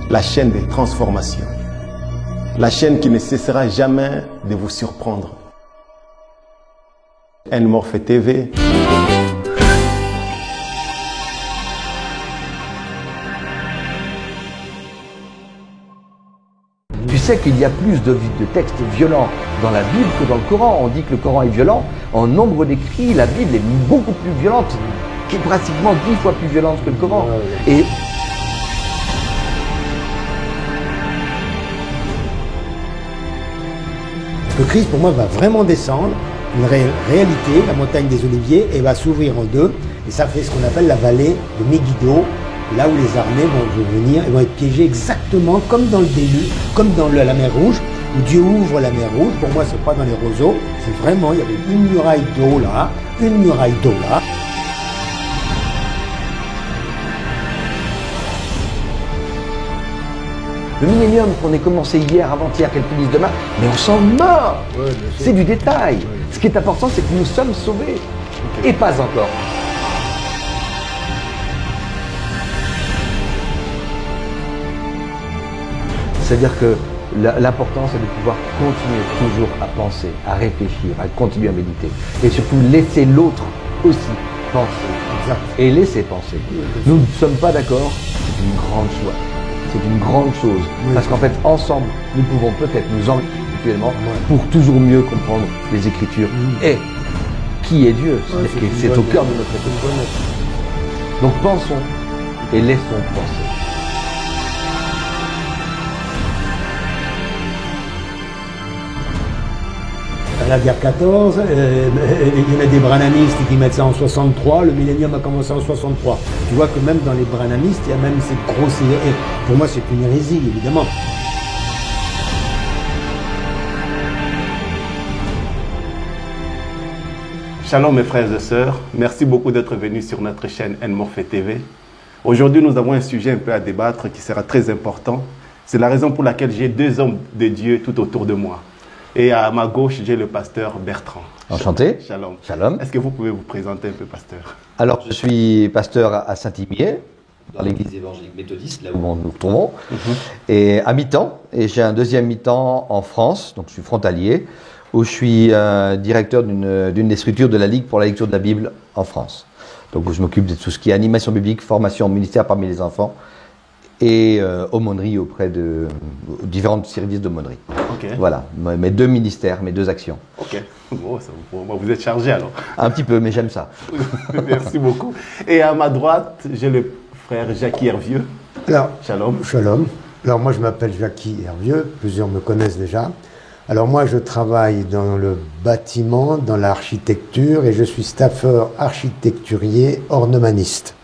la chaîne des transformations, la chaîne qui ne cessera jamais de vous surprendre. N-Morphe TV. Tu sais qu'il y a plus de textes violents dans la Bible que dans le Coran. On dit que le Coran est violent. En nombre d'écrits, la Bible est beaucoup plus violente, qui est pratiquement 10 fois plus violente que le Coran. Et le Christ, pour moi, va vraiment descendre, une réalité, la montagne des Oliviers, et va s'ouvrir en deux. Et ça fait ce qu'on appelle la vallée de Megiddo, là où les armées vont venir et vont être piégées exactement comme dans le déluge, comme dans la mer Rouge, où Dieu ouvre la mer Rouge. Pour moi, c'est pas dans les roseaux, c'est vraiment, il y avait une muraille d'eau là, une muraille d'eau là. le millénium qu'on ait commencé hier, avant-hier, qu'elle finisse demain, mais on s'en mord. C'est du détail. Ce qui est important, c'est que nous sommes sauvés. Et pas encore. C'est-à-dire que l'important, c'est de pouvoir continuer toujours à penser, à réfléchir, à continuer à méditer. Et surtout, laisser l'autre aussi penser. Exact. Et laisser penser. Nous ne sommes pas d'accord, c'est une grande joie. C'est une grande chose. Oui. Parce qu'en fait, ensemble, nous pouvons peut-être nous enrichir mutuellement pour toujours mieux comprendre les Écritures. Et qui est Dieu? C'est au cœur de notre époque. Donc pensons et laissons penser. La guerre 14, il y en a des branamistes qui mettent ça en 63, le millénium a commencé en 63. Tu vois que même dans les branamistes, il y a même cette grosse... Pour moi, c'est une hérésie, évidemment. Shalom mes frères et sœurs, merci beaucoup d'être venus sur notre chaîne N-Morphe TV. Aujourd'hui, nous avons un sujet un peu à débattre qui sera très important. C'est la raison pour laquelle j'ai deux hommes de Dieu tout autour de moi. Et à ma gauche, j'ai le pasteur Bertrand. Enchanté. Shalom. Shalom. Est-ce que vous pouvez vous présenter un peu, pasteur? Alors, je suis pasteur à Saint-Imier, dans l'église évangélique méthodiste, là où nous nous trouvons, et à mi-temps. Et j'ai un deuxième mi-temps en France, donc je suis frontalier, où je suis directeur d'une des structures de la Ligue pour la lecture de la Bible en France. Donc, où je m'occupe de tout ce qui est animation biblique, formation au ministère parmi les enfants, et aumônerie auprès de différents services d'aumônerie. Okay. Voilà, mes deux ministères, mes deux actions. Ok, bon, vous êtes chargé alors. Un petit peu, mais j'aime ça. Merci beaucoup. Et à ma droite, j'ai le frère Jackie Hervieux. Alors, Shalom. Shalom. Alors moi, je m'appelle Jackie Hervieux, plusieurs me connaissent déjà. Alors moi, je travaille dans le bâtiment, dans l'architecture, et je suis staffeur architecturier ornemaniste.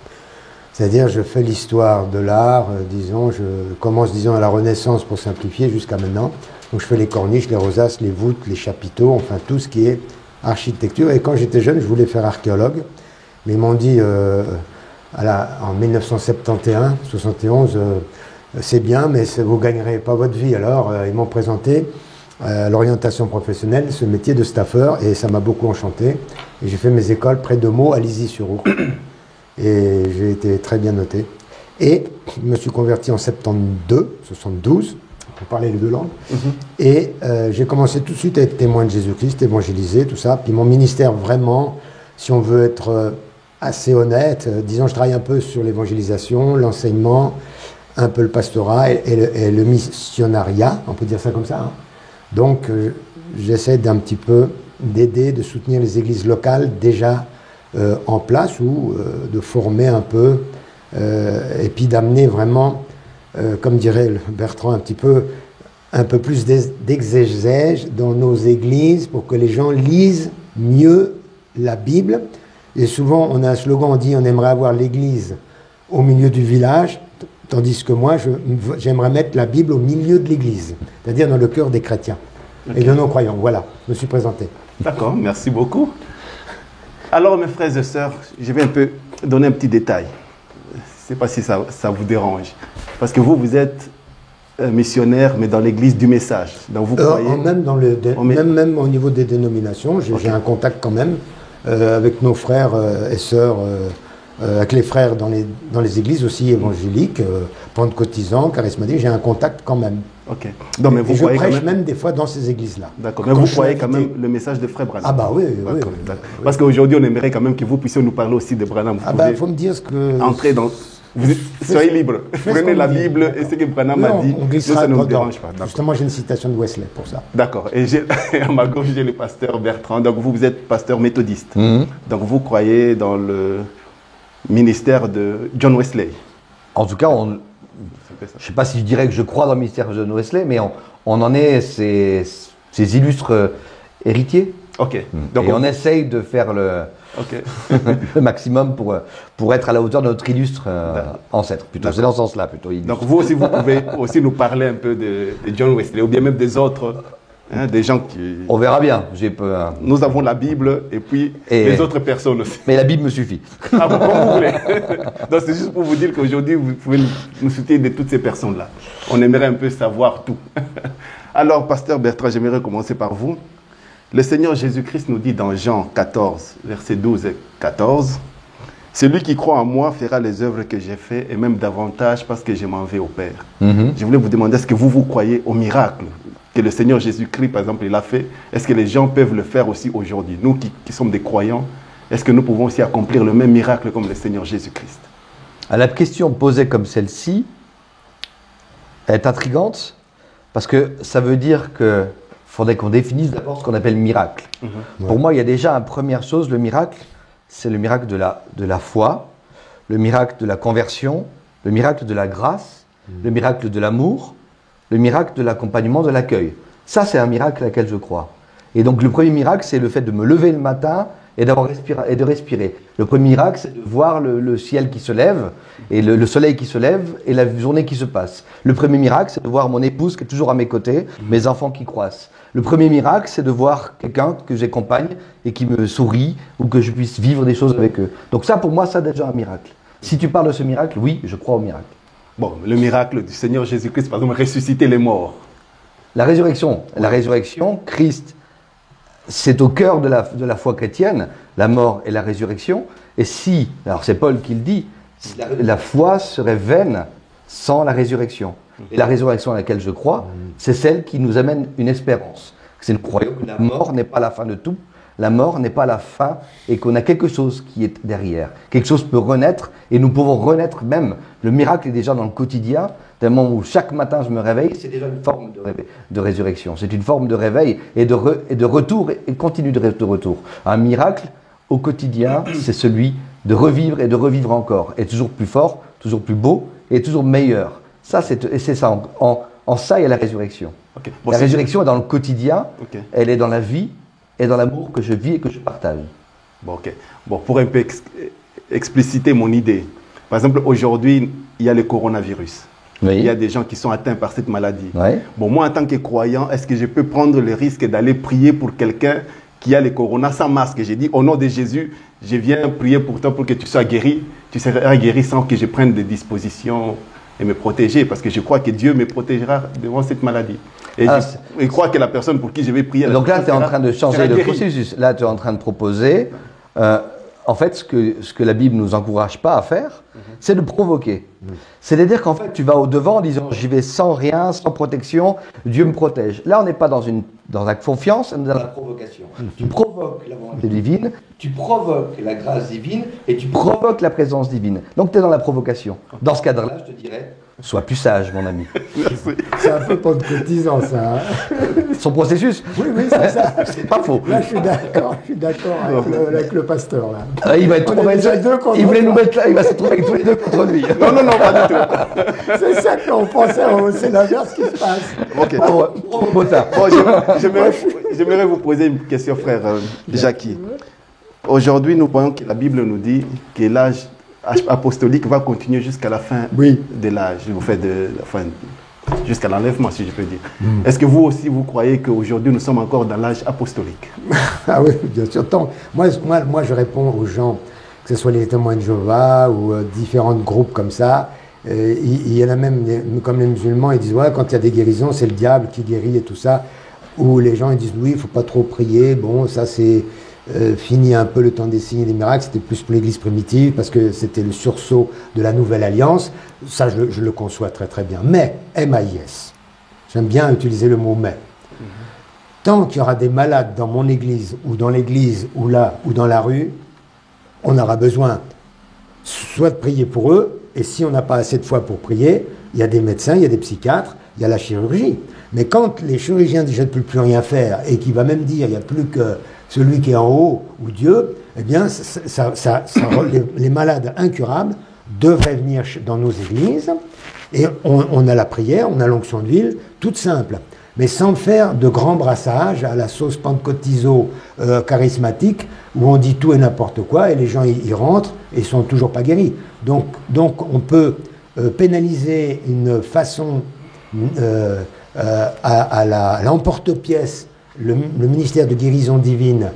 C'est-à-dire, je fais l'histoire de l'art, disons, je commence, disons, à la Renaissance pour simplifier jusqu'à maintenant. Donc, je fais les corniches, les rosaces, les voûtes, les chapiteaux, enfin, tout ce qui est architecture. Et quand j'étais jeune, je voulais faire archéologue. Mais ils m'ont dit, en 1971, 71, c'est bien, mais vous ne gagnerez pas votre vie. Alors, ils m'ont présenté l'orientation professionnelle, ce métier de staffeur, et ça m'a beaucoup enchanté. Et j'ai fait mes écoles près de Meaux, à Lizy-sur-Ourcq. Et j'ai été très bien noté. Et je me suis converti en 72, pour parler les deux langues. Et j'ai commencé tout de suite à être témoin de Jésus-Christ, évangéliser, tout ça. Puis mon ministère, vraiment, si on veut être assez honnête, disons, je travaille un peu sur l'évangélisation, l'enseignement, un peu le pastorat et le missionnariat, on peut dire ça comme ça. Hein. Donc, j'essaie d'un petit peu d'aider, de soutenir les églises locales déjà en place ou de former un peu et puis d'amener vraiment, comme dirait Bertrand, un peu plus d'exégèse dans nos églises pour que les gens lisent mieux la Bible. Et souvent, on a un slogan, on dit on aimerait avoir l'église au milieu du village, tandis que moi, j'aimerais mettre la Bible au milieu de l'église, c'est-à-dire dans le cœur des chrétiens et de nos croyants. Voilà, je me suis présenté. D'accord, merci beaucoup. Alors, mes frères et sœurs, je vais un peu donner un petit détail. Je ne sais pas si ça vous dérange. Parce que vous êtes missionnaire, mais dans l'église du message. Donc vous croyez... même au niveau des dénominations, j'ai un contact quand même avec nos frères et sœurs avec les frères dans les églises aussi évangéliques, pentecôtisants, charismatiques, j'ai un contact quand même. Ok. Non, mais vous et je croyez prêche quand même des fois dans ces églises-là. D'accord. Mais vous croyez quand même le message de Frère Branham? Ah bah oui, oui. D'accord. Parce qu'aujourd'hui, on aimerait quand même que vous puissiez nous parler aussi de Branham. Ah bah, il faut me dire ce que... Entrer dans... Soyez libre. Prenez la Bible et ce que Branham a dit. Nous, ça ne nous dérange pas. Justement, j'ai une citation de Wesley pour ça. D'accord. Et à ma gauche, j'ai le pasteur Bertrand. Donc, vous êtes pasteur méthodiste. Donc, vous croyez dans le ministère de John Wesley. En tout cas, je ne sais pas si je dirais que je crois dans le ministère de John Wesley, mais on en est ses illustres héritiers. Ok. Donc, et on essaye de faire le maximum pour être à la hauteur de notre illustre ancêtre. Plutôt, c'est dans ce sens-là plutôt. Donc vous aussi, vous pouvez aussi nous parler un peu de John Wesley, ou bien même des autres, des gens qui... On verra bien. Nous avons la Bible et puis les autres personnes aussi. Mais la Bible me suffit. Ah bon, comme vous voulez. Donc c'est juste pour vous dire qu'aujourd'hui, vous pouvez nous soutenir de toutes ces personnes-là. On aimerait un peu savoir tout. Alors, pasteur Bertrand, j'aimerais commencer par vous. Le Seigneur Jésus-Christ nous dit dans Jean 14, versets 12 et 14, « Celui qui croit en moi fera les œuvres que j'ai faites et même davantage parce que je m'en vais au Père. Je voulais vous demander, est-ce que vous croyez au miracle que le Seigneur Jésus-Christ, par exemple, il a fait? Est-ce que les gens peuvent le faire aussi aujourd'hui? Nous qui sommes des croyants, est-ce que nous pouvons aussi accomplir le même miracle comme le Seigneur Jésus-Christ? La question posée comme celle-ci est intrigante parce que ça veut dire que faudrait qu'on définisse d'abord ce qu'on appelle miracle. Pour moi, il y a déjà une première chose, le miracle, c'est le miracle de la foi, le miracle de la conversion, le miracle de la grâce, le miracle de l'amour, le miracle de l'accompagnement, de l'accueil. Ça, c'est un miracle à laquelle je crois. Et donc, le premier miracle, c'est le fait de me lever le matin et de respirer. Le premier miracle, c'est de voir le ciel qui se lève, et le soleil qui se lève, et la journée qui se passe. Le premier miracle, c'est de voir mon épouse qui est toujours à mes côtés, mes enfants qui croissent. Le premier miracle, c'est de voir quelqu'un que j'accompagne et qui me sourit, ou que je puisse vivre des choses avec eux. Donc ça, pour moi, c'est déjà un miracle. Si tu parles de ce miracle, oui, je crois au miracle. Bon, le miracle du Seigneur Jésus-Christ, par exemple, ressusciter les morts. La résurrection, Christ, c'est au cœur de la foi chrétienne, la mort et la résurrection. Et si, alors c'est Paul qui le dit, la foi serait vaine sans la résurrection. Et la résurrection à laquelle je crois, c'est celle qui nous amène une espérance. C'est nous croyons que la mort n'est pas la fin de tout, la mort n'est pas la fin et qu'on a quelque chose qui est derrière. Quelque chose peut renaître et nous pouvons renaître même. Le miracle est déjà dans le quotidien, d'un moment où chaque matin je me réveille, c'est déjà une forme de résurrection. C'est une forme de réveil et de retour et continue de retour. Un miracle au quotidien, c'est celui de revivre et de revivre encore. Et toujours plus fort, toujours plus beau et toujours meilleur. Ça, c'est ça. En ça, il y a la résurrection. Okay. Bon, la résurrection est dans le quotidien, elle est dans la vie et dans l'amour que je vis et que je partage. Bon, ok. Bon, pour un peu expliciter mon idée, par exemple, aujourd'hui, il y a le coronavirus. Oui. Il y a des gens qui sont atteints par cette maladie. Oui. Bon, moi, en tant que croyant, est-ce que je peux prendre le risque d'aller prier pour quelqu'un qui a le corona sans masque? J'ai dit, au nom de Jésus, je viens prier pour toi pour que tu sois guéri. Tu seras guéri sans que je prenne des dispositions et me protéger, parce que je crois que Dieu me protégera devant cette maladie. Et je crois que la personne pour qui je vais prier... Donc là, tu es en train de changer le processus. Là, tu es en train de proposer... en fait, ce que la Bible ne nous encourage pas à faire, c'est de provoquer. C'est-à-dire qu'en fait, tu vas au-devant en disant « j'y vais sans rien, sans protection, Dieu me protège ». Là, on n'est pas dans la confiance, on est dans la provocation. Tu provoques la volonté divine, tu provoques la grâce divine et tu provoques la présence divine. Donc, tu es dans la provocation. Dans ce cadre-là, je te dirais « sois plus sage, mon ami ». C'est un peu pentecôtisant, ça. Son processus. Oui, c'est ça. C'est pas faux. Là, je suis d'accord avec le pasteur. Là. Il va être il voulait nous mettre là, il va se retrouver avec tous les deux contre lui. Non, pas du tout. C'est ça qu'on pensait, c'est l'inverse qui se passe. Ok. J'aimerais vous poser une question, frère Jackie. Aujourd'hui, nous voyons que la Bible nous dit que l'âge apostolique va continuer jusqu'à la fin de l'âge, jusqu'à l'enlèvement, si je peux dire. Est-ce que vous aussi, vous croyez qu'aujourd'hui, nous sommes encore dans l'âge apostolique? Ah oui, bien sûr. Moi, je réponds aux gens, que ce soit les témoins de Jéhovah ou différents groupes comme ça. Il y en a même, comme les musulmans, ils disent ouais, quand il y a des guérisons, c'est le diable qui guérit et tout ça. Ou les gens ils disent oui, il ne faut pas trop prier. Bon, ça c'est fini un peu le temps des signes et des miracles, c'était plus pour l'Église primitive, parce que c'était le sursaut de la Nouvelle Alliance. Ça, je le conçois très très bien. Mais, M-A-I-S, j'aime bien utiliser le mot « mais ». Tant qu'il y aura des malades dans mon église, ou là, ou dans la rue, on aura besoin soit de prier pour eux, et si on n'a pas assez de foi pour prier, il y a des médecins, il y a des psychiatres, il y a la chirurgie. Mais quand les chirurgiens déjà ne peuvent plus rien faire, et qui va même dire il n'y a plus que celui qui est en haut, ou Dieu, eh bien, les malades incurables devraient venir dans nos églises, et on a la prière, on a l'onction de ville, toute simple. Mais sans faire de grands brassages à la sauce pentecôtiso charismatique, où on dit tout et n'importe quoi, et les gens y rentrent et sont toujours pas guéris. Donc on peut pénaliser une façon à l'emporte-pièce le ministère de guérison divine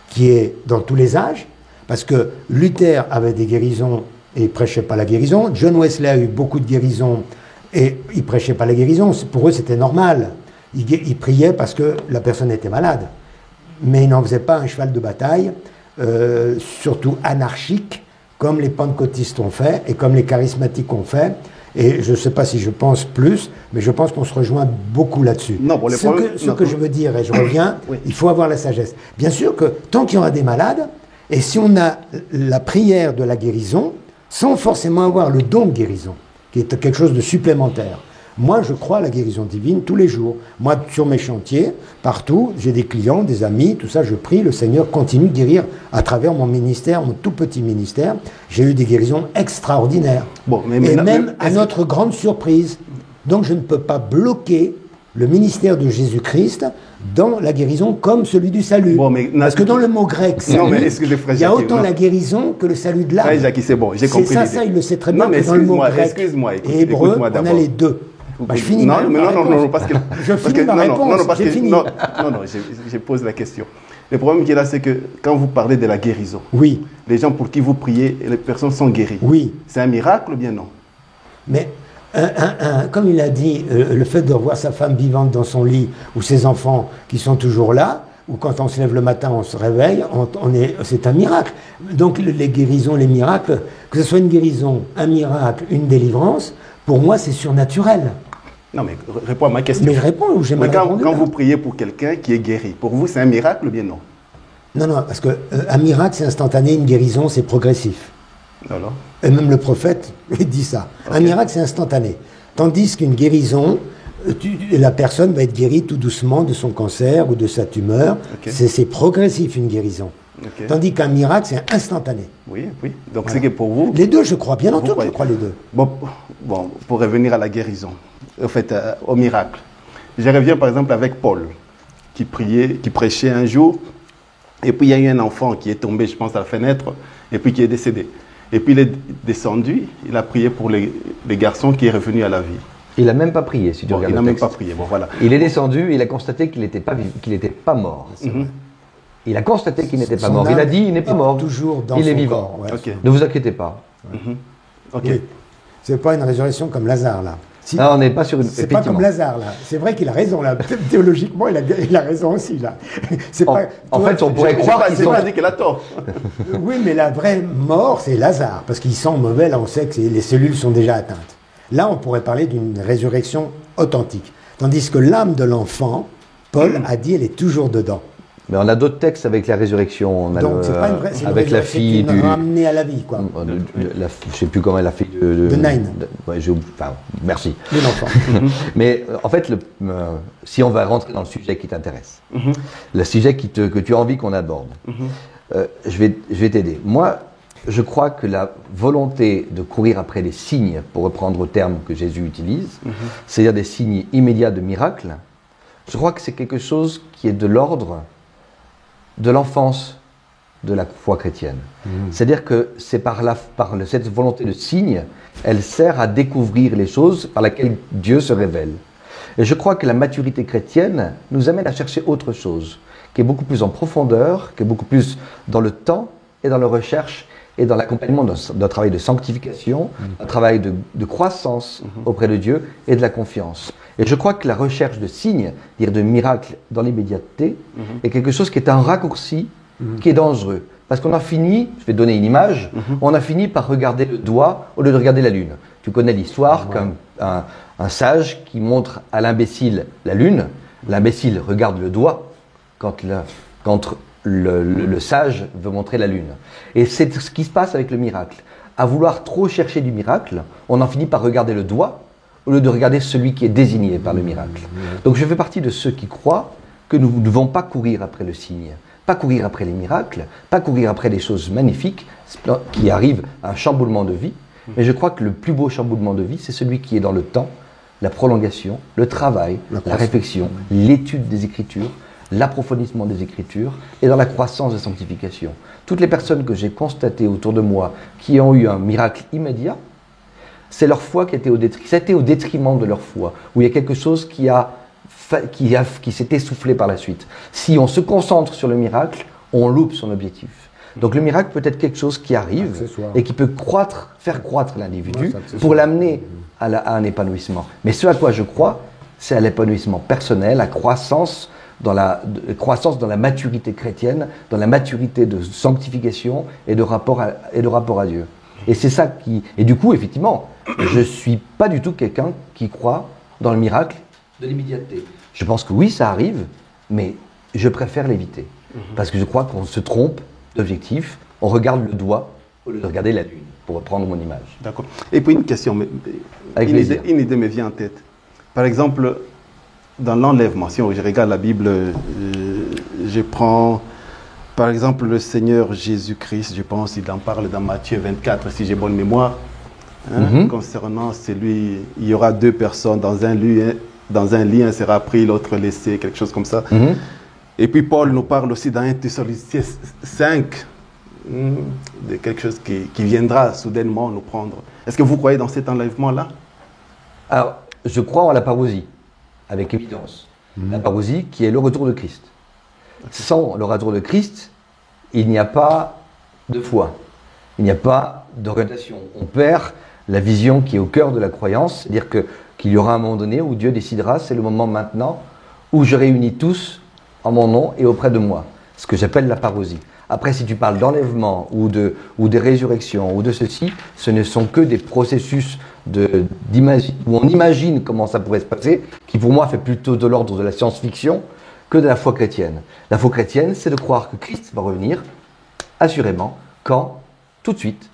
qui est dans tous les âges, parce que Luther avait des guérisons et il prêchait pas la guérison. John Wesley a eu beaucoup de guérisons et il prêchait pas la guérison. Pour eux, c'était normal. Ils priaient parce que la personne était malade. Mais ils n'en faisaient pas un cheval de bataille, surtout anarchique, comme les pentecôtistes ont fait et comme les charismatiques ont fait. Et je ne sais pas si je pense plus, mais je pense qu'on se rejoint beaucoup là-dessus. Ce que je veux dire, et je reviens, oui. Il faut avoir la sagesse. Bien sûr que tant qu'il y aura des malades, et si on a la prière de la guérison, sans forcément avoir le don de guérison, qui est quelque chose de supplémentaire. Moi, je crois à la guérison divine tous les jours. Moi, sur mes chantiers, partout, j'ai des clients, des amis, tout ça, je prie, le Seigneur continue de guérir à travers mon ministère, mon tout petit ministère. J'ai eu des guérisons extraordinaires. Bon, et même à notre grande surprise. Donc, je ne peux pas bloquer le ministère de Jésus-Christ dans la guérison comme celui du salut. Bon, parce que dans le mot grec, salut, il y a autant la guérison que le salut de l'âme. C'est bon, j'ai compris. Ça, il le sait très bien que dans le mot grec et hébreu, on a les deux. Bah, je finis ma réponse. Je pose la question. Le problème qui est là, c'est que quand vous parlez de la guérison, oui. Les gens pour qui vous priez, les personnes sont guéries. Oui. C'est un miracle ou bien non? Mais, comme il a dit, le fait de revoir sa femme vivante dans son lit, ou ses enfants qui sont toujours là, ou quand on se lève le matin, on se réveille, c'est un miracle. Donc les guérisons, les miracles, que ce soit une guérison, un miracle, une délivrance, pour moi, c'est surnaturel. Non, mais réponds à ma question. Mais je réponds ou j'ai mal répondu. Quand vous priez pour quelqu'un qui est guéri, pour vous, c'est un miracle ou bien non? Non, parce qu'un miracle, c'est instantané, une guérison, c'est progressif. Alors? Et même le prophète, il dit ça. Okay. Un miracle, c'est instantané. Tandis qu'une guérison, la personne va être guérie tout doucement de son cancer ou de sa tumeur. Okay. C'est progressif, une guérison. Okay. Tandis qu'un miracle, c'est instantané. Oui. Donc voilà. C'est que pour vous... Les deux, je crois. Bien entendu, je crois les deux. Bon, pour revenir à la guérison, en fait, au miracle. Je reviens par exemple avec Paul, qui prêchait un jour, et puis il y a eu un enfant qui est tombé, je pense, à la fenêtre, et puis qui est décédé. Et puis il est descendu, il a prié pour les garçons qui est revenu à la vie. Il n'a même pas prié, si tu regardes le texte. Il n'a même pas prié, voilà. Il est descendu, il a constaté qu'il n'était pas mort. Il a constaté qu'il n'était pas mort. Il a dit, il n'est pas mort. Toujours dans il est son vivant. Corps, ouais. Okay. Ne vous inquiétez pas. Oui. C'est pas une résurrection comme Lazare, là. Non, on n'est pas sur une... C'est pas comme Lazare, là. C'est vrai qu'il a raison, là. Théologiquement, il a raison aussi, là. En fait, on pourrait croire qu'ils sont... dit qu'elle a tort. Oui, mais la vraie mort, c'est Lazare. Parce qu'il sent mauvais, là, on sait que les cellules sont déjà atteintes. Là, on pourrait parler d'une résurrection authentique. Tandis que l'âme de l'enfant, Paul a dit, elle est toujours dedans. Mais on a d'autres textes avec la résurrection. On a donc c'est pas une vraie, avec la fille du ramenée à la vie, quoi. Je sais plus comment est la fille de Nain. Merci. De l'enfant. Mais en fait, si on va rentrer dans le sujet qui t'intéresse, le sujet que tu as envie qu'on aborde, je vais t'aider. Moi, je crois que la volonté de courir après des signes, pour reprendre le terme que Jésus utilise, c'est-à-dire des signes immédiats de miracles, je crois que c'est quelque chose qui est de l'ordre de l'enfance de la foi chrétienne. C'est-à-dire que c'est cette volonté de signe, elle sert à découvrir les choses par lesquelles Dieu se révèle. Et je crois que la maturité chrétienne nous amène à chercher autre chose, qui est beaucoup plus en profondeur, qui est beaucoup plus dans le temps et dans la recherche et dans l'accompagnement d'un travail de sanctification, un travail de croissance auprès de Dieu et de la confiance. Et je crois que la recherche de signes, dire de miracles dans l'immédiateté, est quelque chose qui est un raccourci qui est dangereux. Parce qu'on a fini, je vais donner une image, on a fini par regarder le doigt au lieu de regarder la lune. Tu connais l'histoire comme un sage qui montre à l'imbécile la lune. L'imbécile regarde le doigt quand le sage veut montrer la lune. Et c'est ce qui se passe avec le miracle. À vouloir trop chercher du miracle, on en finit par regarder le doigt au lieu de regarder celui qui est désigné par le miracle. Donc je fais partie de ceux qui croient que nous ne devons pas courir après le signe, pas courir après les miracles, pas courir après les choses magnifiques qui arrivent à un chamboulement de vie. Mais je crois que le plus beau chamboulement de vie, c'est celui qui est dans le temps, la prolongation, le travail, la réflexion, l'étude des Écritures, l'approfondissement des Écritures et dans la croissance de sanctification. Toutes les personnes que j'ai constatées autour de moi qui ont eu un miracle immédiat, c'est leur foi qui était au détriment de leur foi, où il y a quelque chose qui s'est essoufflé par la suite. Si on se concentre sur le miracle, on loupe son objectif. Donc le miracle peut être quelque chose qui arrive et qui peut faire croître l'individu pour l'amener à un épanouissement. Mais ce à quoi je crois, c'est à l'épanouissement personnel, la croissance dans la maturité chrétienne, dans la maturité de sanctification et de rapport à Dieu. Et c'est ça et du coup, effectivement, je ne suis pas du tout quelqu'un qui croit dans le miracle de l'immédiateté. Je pense que oui, ça arrive, mais je préfère l'éviter. Parce que je crois qu'on se trompe d'objectif, on regarde le doigt au lieu de regarder la lune, pour reprendre mon image. D'accord. Et puis une question, une idée me vient en tête. Par exemple, dans l'enlèvement, si je regarde la Bible, je prends par exemple le Seigneur Jésus-Christ, je pense, il en parle dans Matthieu 24, si j'ai bonne mémoire, concernant celui, il y aura deux personnes dans un lit, un sera pris, l'autre laissé, quelque chose comme ça. Et puis Paul nous parle aussi dans 1 Thessaloniciens 5, de quelque chose qui viendra soudainement nous prendre. Est-ce que vous croyez dans cet enlèvement-là? Alors, je crois en la parousie, avec évidence. La parousie qui est le retour de Christ. Sans le retour de Christ, il n'y a pas de foi, il n'y a pas d'orientation. On perd la vision qui est au cœur de la croyance, c'est-à-dire qu'il y aura un moment donné où Dieu décidera, c'est le moment maintenant, où je réunis tous en mon nom et auprès de moi, ce que j'appelle la parousie. Après, si tu parles d'enlèvement ou des résurrections ou de ceci, ce ne sont que des processus où on imagine comment ça pourrait se passer, qui pour moi fait plutôt de l'ordre de la science-fiction que de la foi chrétienne. La foi chrétienne, c'est de croire que Christ va revenir, assurément, quand, tout de suite,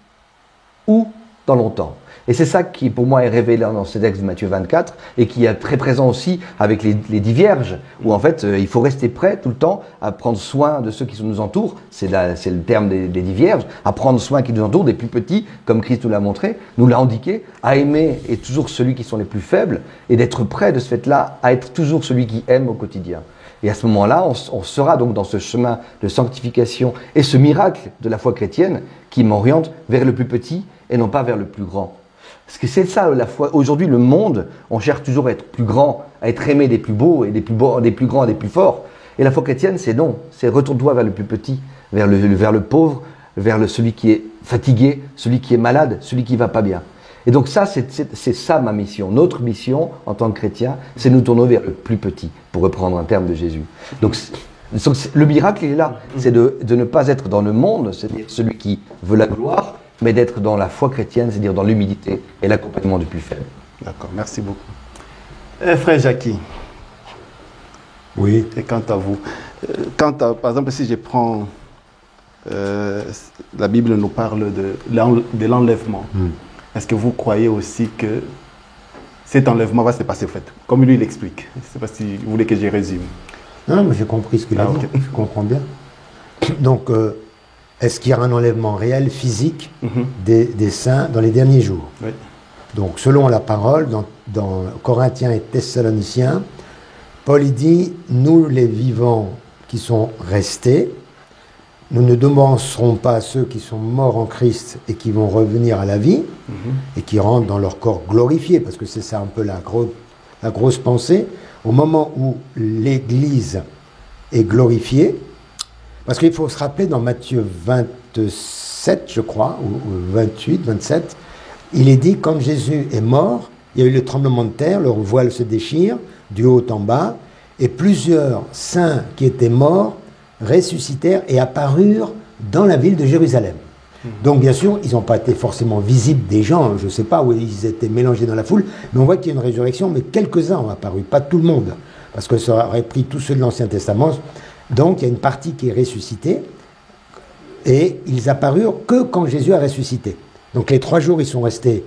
ou dans longtemps. Et c'est ça qui, pour moi, est révélé dans ce texte de Matthieu 24 et qui est très présent aussi avec les 10 vierges, où en fait, il faut rester prêt tout le temps à prendre soin de ceux qui nous entourent. C'est le terme des 10 vierges, à prendre soin qui nous entourent, des plus petits, comme Christ nous l'a montré, nous l'a indiqué, à aimer et toujours celui qui sont les plus faibles, et d'être prêt de ce fait-là à être toujours celui qui aime au quotidien. Et à ce moment-là, on sera donc dans ce chemin de sanctification et ce miracle de la foi chrétienne qui m'oriente vers le plus petit et non pas vers le plus grand. Parce que c'est ça la foi. Aujourd'hui, le monde, on cherche toujours à être plus grand, à être aimé des plus beaux et des plus grands et des plus forts. Et la foi chrétienne, c'est non. C'est retourne-toi vers le plus petit, vers le pauvre, vers celui qui est fatigué, celui qui est malade, celui qui ne va pas bien. Et donc ça, c'est ça ma mission. Notre mission, en tant que chrétien, c'est nous tourner vers le plus petit, pour reprendre un terme de Jésus. Donc le miracle, il est là. C'est de ne pas être dans le monde, c'est-à-dire celui qui veut la gloire, mais d'être dans la foi chrétienne, c'est-à-dire dans l'humilité et l'accompagnement du plus faible. D'accord, merci beaucoup. Frère Jackie. Oui. Et quant à vous, par exemple, si je prends, la Bible nous parle de l'enlèvement. Est-ce que vous croyez aussi que cet enlèvement va se passer, en fait, comme lui l'explique? Je ne sais pas si vous voulez que je résume. Non, mais j'ai compris ce qu'il a dit, okay. Je comprends bien. Donc, est-ce qu'il y aura un enlèvement réel, physique, des saints dans les derniers jours? Oui. Donc, selon la parole, dans Corinthiens et Thessaloniciens, Paul il dit, nous les vivants qui sont restés, nous ne devancerons pas ceux qui sont morts en Christ et qui vont revenir à la vie et qui rentrent dans leur corps glorifié, parce que c'est ça un peu la grosse pensée, au moment où l'Église est glorifiée, parce qu'il faut se rappeler dans Matthieu 27, je crois, ou 28, 27, il est dit, quand Jésus est mort, il y a eu le tremblement de terre, leur voile se déchire, du haut en bas, et plusieurs saints qui étaient morts ressuscitèrent et apparurent dans la ville de Jérusalem. Donc bien sûr, ils n'ont pas été forcément visibles des gens, je ne sais pas où ils étaient mélangés dans la foule, mais on voit qu'il y a une résurrection, mais quelques-uns ont apparu, pas tout le monde, parce que ça aurait pris tous ceux de l'Ancien Testament. Donc il y a une partie qui est ressuscitée, et ils apparurent que quand Jésus a ressuscité. Donc les 3 jours, ils sont restés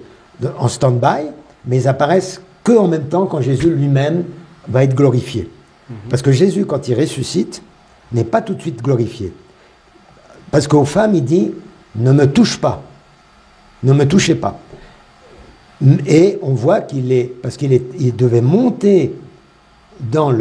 en stand-by, mais ils apparaissent que en même temps quand Jésus lui-même va être glorifié. Parce que Jésus, quand il ressuscite, n'est pas tout de suite glorifié. Parce qu'aux femmes, il dit « ne me touche pas, ne me touchez pas ». Et on voit parce qu'il devait monter dans,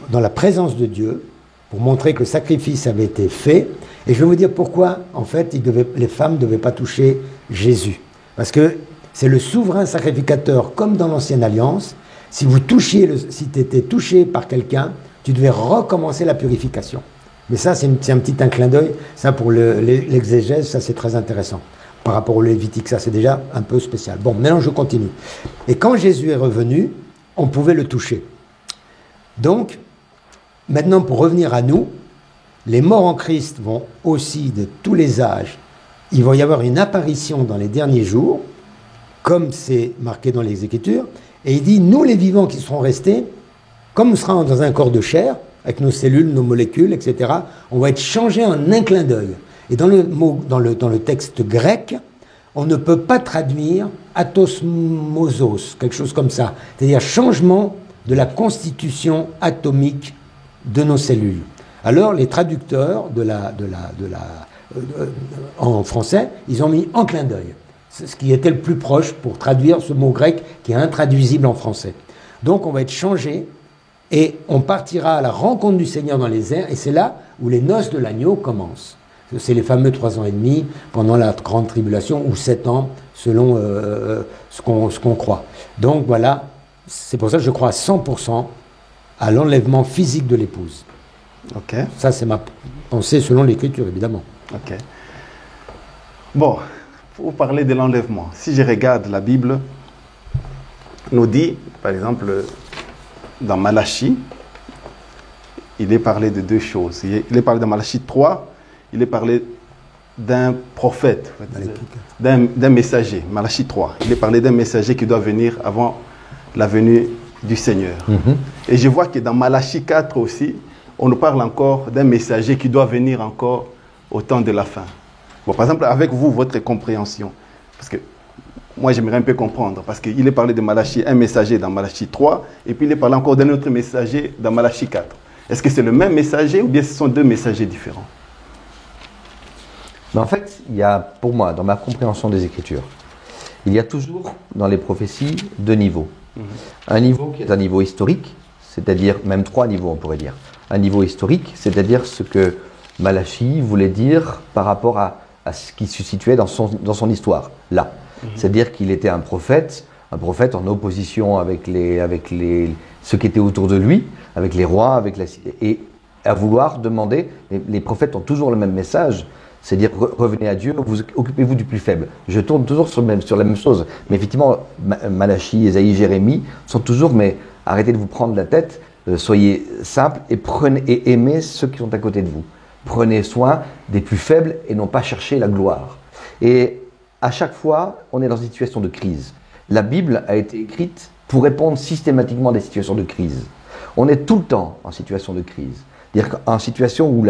dans la présence de Dieu pour montrer que le sacrifice avait été fait. Et je vais vous dire pourquoi, en fait, les femmes ne devaient pas toucher Jésus. Parce que c'est le souverain sacrificateur, comme dans l'Ancienne Alliance. Si tu étais touché par quelqu'un, tu devais recommencer la purification. Mais ça, c'est un petit clin d'œil. Ça, pour l'exégèse, ça, c'est très intéressant. Par rapport au Lévitique, ça, c'est déjà un peu spécial. Bon, maintenant, je continue. Et quand Jésus est revenu, on pouvait le toucher. Donc, maintenant, pour revenir à nous, les morts en Christ vont aussi de tous les âges. Il va y avoir une apparition dans les derniers jours, comme c'est marqué dans les Écritures. Et il dit, nous les vivants qui serons restés, comme nous serons dans un corps de chair, avec nos cellules, nos molécules, etc., on va être changés en un clin d'œil. Et dans le texte grec, on ne peut pas traduire atosmosos, quelque chose comme ça. C'est-à-dire changement de la constitution atomique de nos cellules. Alors les traducteurs en français, ils ont mis en clin d'œil. C'est ce qui était le plus proche pour traduire ce mot grec qui est intraduisible en français. Donc on va être changé et on partira à la rencontre du Seigneur dans les airs et c'est là où les noces de l'agneau commencent. C'est les fameux 3 ans et demi pendant la grande tribulation ou 7 ans selon ce qu'on croit. Donc voilà, c'est pour ça que je crois à 100% à l'enlèvement physique de l'épouse. Ok. Ça c'est ma pensée selon l'Écriture évidemment. Ok. Bon, pour parler de l'enlèvement, si je regarde la Bible, nous dit, par exemple, dans Malachie, il est parlé de 2 choses. Il est parlé dans Malachie 3, il est parlé d'un prophète, d'un messager, Malachie 3. Il est parlé d'un messager qui doit venir avant la venue du Seigneur. Et je vois que dans Malachie 4 aussi, on nous parle encore d'un messager qui doit venir encore au temps de la fin. Bon, par exemple, avec vous, votre compréhension, parce que moi j'aimerais un peu comprendre, parce qu'il est parlé de Malachie, un messager dans Malachie 3, et puis il est parlé encore d'un autre messager dans Malachie 4. Est-ce que c'est le même messager ou bien ce sont 2 messagers différents? Mais en fait, il y a, pour moi, dans ma compréhension des Écritures, il y a toujours dans les prophéties 2 niveaux. Un niveau qui est un niveau historique, c'est-à-dire même 3 niveaux on pourrait dire. Un niveau historique, c'est-à-dire ce que Malachie voulait dire par rapport à ce qui se situait dans son histoire, là. C'est-à-dire qu'il était un prophète en opposition avec ceux qui étaient autour de lui, avec les rois, et à vouloir demander, les prophètes ont toujours le même message, c'est-à-dire revenez à Dieu, occupez-vous du plus faible. Je tourne toujours sur la même chose, mais effectivement, Malachie, Ésaïe, Jérémie sont toujours, mais arrêtez de vous prendre la tête, soyez simples et aimez ceux qui sont à côté de vous. Prenez soin des plus faibles et non pas chercher la gloire. Et à chaque fois, on est dans une situation de crise. La Bible a été écrite pour répondre systématiquement à des situations de crise. On est tout le temps en situation de crise. C'est-à-dire qu'en situation où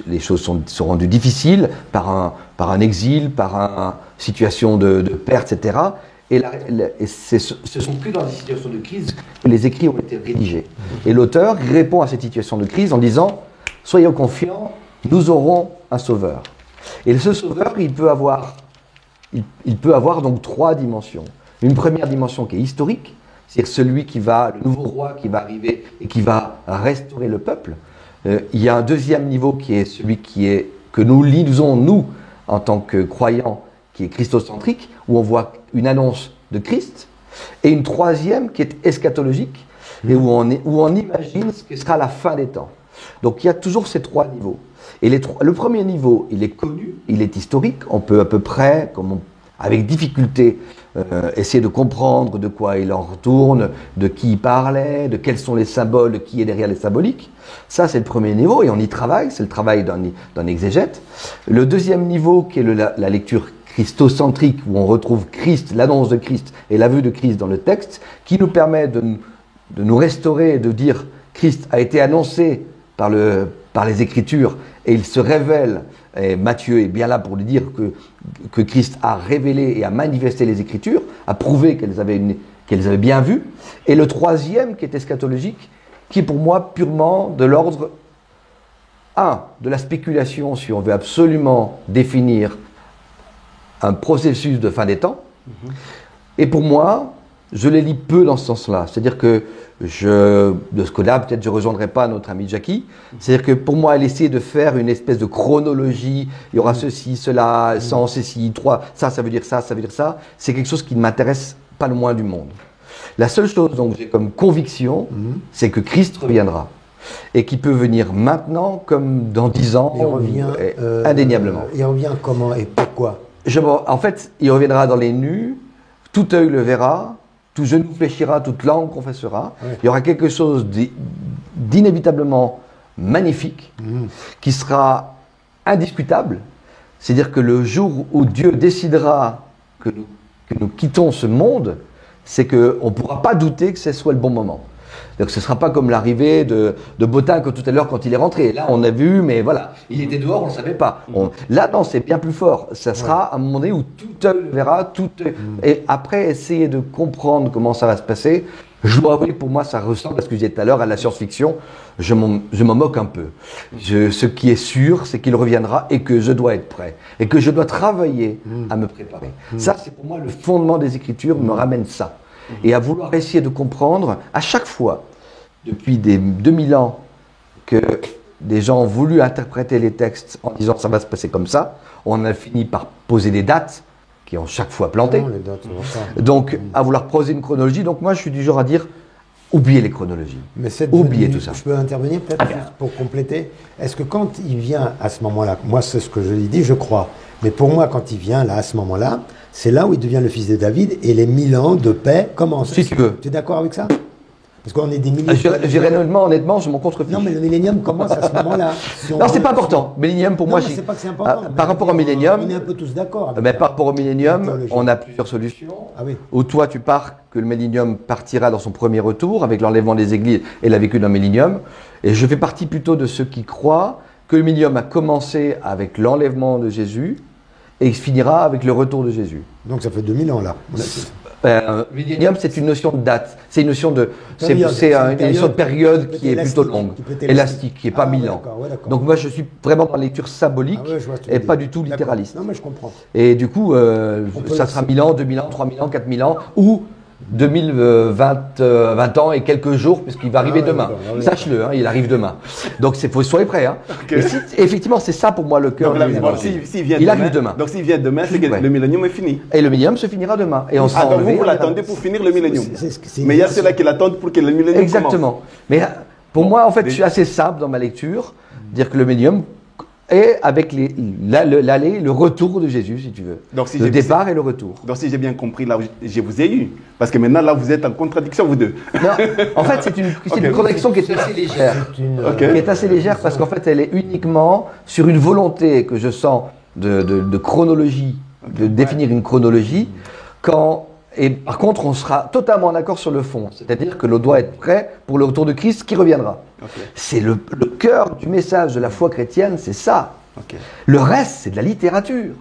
les choses sont rendues difficiles par un exil, par une situation de perte, etc. Et ce ne sont plus dans des situations de crise que les écrits ont été rédigés. Et l'auteur répond à cette situation de crise en disant « Soyez confiants, nous aurons un sauveur ». Et ce sauveur, il peut avoir donc 3 dimensions. Une première dimension qui est historique, c'est le nouveau roi qui va arriver et qui va restaurer le peuple. Il y a un deuxième niveau qui est celui que nous lisons, nous, en tant que croyants, qui est christocentrique, où on voit une annonce de Christ. Et une troisième qui est eschatologique, et où on imagine ce que sera la fin des temps. Donc il y a toujours ces 3 niveaux. Et le premier niveau, il est connu, il est historique, on peut à peu près, avec difficulté, essayer de comprendre de quoi il en retourne, de qui il parlait, de quels sont les symboles, de qui est derrière les symboliques. Ça, c'est le premier niveau, et on y travaille, c'est le travail d'un exégète. Le deuxième niveau, qui est la lecture christocentrique, où on retrouve Christ, l'annonce de Christ et la vue de Christ dans le texte, qui nous permet de nous restaurer et de dire Christ a été annoncé par les Écritures et il se révèle, et Matthieu est bien là pour lui dire que Christ a révélé et a manifesté les Écritures, a prouvé qu'elles avaient bien vu. Et le troisième, qui est eschatologique, qui est pour moi purement de l'ordre de la spéculation, si on veut absolument définir un processus de fin des temps. Et pour moi, je les lis peu dans ce sens-là. C'est-à-dire que de ce côté-là, peut-être je ne rejoindrai pas notre ami Jackie. C'est-à-dire que pour moi, elle essaie de faire une espèce de chronologie. Il y aura ceci, cela, sans ceci, trois, ça veut dire ça, ça veut dire ça. C'est quelque chose qui ne m'intéresse pas le moins du monde. La seule chose dont j'ai comme conviction, c'est que Christ reviendra. Et qui peut venir maintenant comme dans 10 ans, il revient, indéniablement. Il revient comment et pourquoi? En fait, il reviendra dans les nues, tout œil le verra, tout genou fléchira, toute langue confessera. Ouais. Il y aura quelque chose d'inévitablement magnifique qui sera indiscutable. C'est-à-dire que le jour où Dieu décidera que nous quittons ce monde, c'est qu'on ne pourra pas douter que ce soit le bon moment. Donc ce ne sera pas comme l'arrivée de Botin que tout à l'heure quand il est rentré. Là, on a vu, mais voilà, il était dehors, on ne savait pas. Là, non, c'est bien plus fort. Ça sera un moment donné où tout œil verra, et après, essayer de comprendre comment ça va se passer. Je dois avouer, pour moi, ça ressemble à ce que je disais tout à l'heure, à la science-fiction. Je m'en moque un peu. Ce qui est sûr, c'est qu'il reviendra et que je dois être prêt. Et que je dois travailler à me préparer. Ça, c'est pour moi le fondement des Écritures, me ramène ça. Et à vouloir essayer de comprendre, à chaque fois, depuis des 2000 ans, que des gens ont voulu interpréter les textes en disant ça va se passer comme ça, on a fini par poser des dates qui ont chaque fois planté. Donc, à vouloir poser une chronologie, donc moi je suis du genre à dire oubliez les chronologies. Mais oubliez tout ça. Je peux intervenir peut-être juste pour compléter. Est-ce que quand il vient à ce moment-là, moi c'est ce que je lui dis, je crois, mais pour moi quand il vient là, à ce moment-là, c'est là où il devient le fils de David et les 1000 ans de paix commencent. Si tu veux. Tu es d'accord avec ça? Parce qu'on est des milliers. Honnêtement, je m'en contrefiche. Non, mais le millénium commence à ce moment-là. Si non, c'est pas important. Millénium, pour moi, c'est pas que c'est important. Par rapport au millénium, on est un peu tous d'accord. Mais par rapport au millénium, on a plusieurs solutions. Ah oui. Où toi, tu pars que le millénium partira dans son premier retour avec l'enlèvement des églises et la vécu d'un millénium. Et je fais partie plutôt de ceux qui croient que le millénium a commencé avec l'enlèvement de Jésus et il finira avec le retour de Jésus. Donc ça fait 2000 ans là. Millénium, c'est une notion de date, c'est une notion de, c'est une notion de période qui est plutôt longue, élastique, qui n'est pas 1000 ans. Ouais, donc moi je suis vraiment dans la lecture symbolique et pas du tout littéraliste. Non mais je comprends. Et du coup, ça sera 1000 ans, 2000 ans, 3000 ans, 4000 ans, ou 2020 ans et quelques jours, puisqu'il va arriver demain. Sache-le, il arrive demain. Donc il faut soyez prêts. Okay. Effectivement, c'est ça pour moi le cœur. Il arrive demain. Donc s'il vient demain, c'est que le millénium est fini. Et le millénium se finira demain. Et on sera donc vous l'attendez pour finir le millénium. Mais il y a ceux-là qui l'attendent pour que le millénium commence. Exactement. Mais pour moi, en fait, je suis assez simple dans ma lecture, dire que le millénium et avec l'aller, le retour de Jésus, si tu veux. Donc, si le départ et le retour. Donc, si j'ai bien compris, là, je vous ai eu. Parce que maintenant, là, vous êtes en contradiction, vous deux. Non, en fait, c'est une contradiction qui est assez légère. Qui est assez légère parce qu'en fait, elle est uniquement sur une volonté que je sens de chronologie, de définir une chronologie, et par contre, on sera totalement d'accord sur le fond. C'est-à-dire que l'on doit être prêt pour le retour de Christ qui reviendra. C'est le cœur du message de la foi chrétienne, c'est ça. Le reste, c'est de la littérature.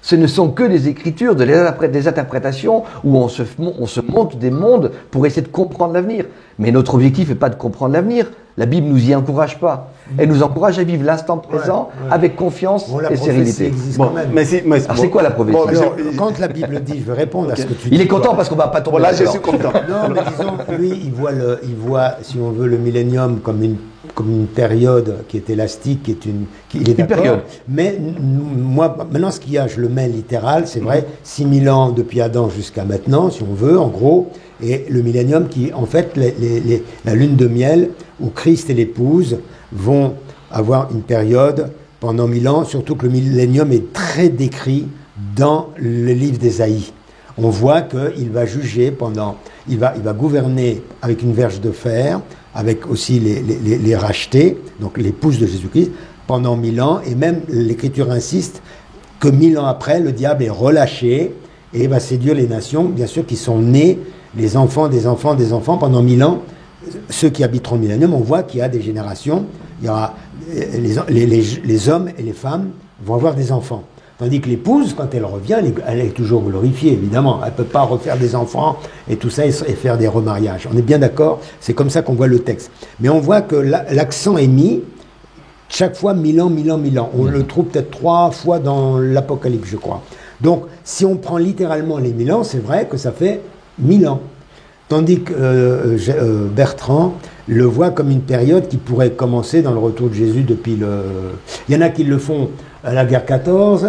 Ce ne sont que des écritures, des interprétations où on se monte des mondes pour essayer de comprendre l'avenir. Mais notre objectif n'est pas de comprendre l'avenir. La Bible ne nous y encourage pas. Elle nous encourage à vivre l'instant présent avec confiance et sérénité. Alors c'est quoi la prophétie? Quand la Bible dit, je vais répondre à ce que tu dis. Il est content parce qu'on ne va pas tomber là. Je suis content. Non, mais disons, lui, il voit, si on veut, le millénium comme une période qui est élastique, il est d'accord. Période. Mais moi, maintenant, ce qu'il y a, je le mets littéral, c'est vrai, 6000 ans depuis Adam jusqu'à maintenant, si on veut, en gros, et le millénium qui, en fait, la lune de miel, où Christ et l'épouse vont avoir une période pendant 1000 ans, surtout que le millénium est très décrit dans le livre d'Ésaïe. On voit qu'il va juger il va gouverner avec une verge de fer, avec aussi les rachetés, donc l'épouse de Jésus-Christ, pendant 1000 ans, et même l'Écriture insiste que 1000 ans après, le diable est relâché et va séduire les nations, bien sûr, qui sont nés, les enfants des enfants des enfants, pendant 1000 ans. Ceux qui habiteront le millénium, on voit qu'il y a des générations, il y aura les hommes et les femmes vont avoir des enfants. Tandis que l'épouse, quand elle revient, elle est toujours glorifiée, évidemment. Elle ne peut pas refaire des enfants et tout ça et faire des remariages. On est bien d'accord, c'est comme ça qu'on voit le texte. Mais on voit que l'accent est mis, chaque fois 1000 ans, 1000 ans, 1000 ans. On le trouve peut-être 3 fois dans l'Apocalypse, je crois. Donc, si on prend littéralement les 1000 ans, c'est vrai que ça fait 1000 ans. Tandis que Bertrand le voit comme une période qui pourrait commencer dans le retour de Jésus depuis le... Il y en a qui le font à la guerre 14,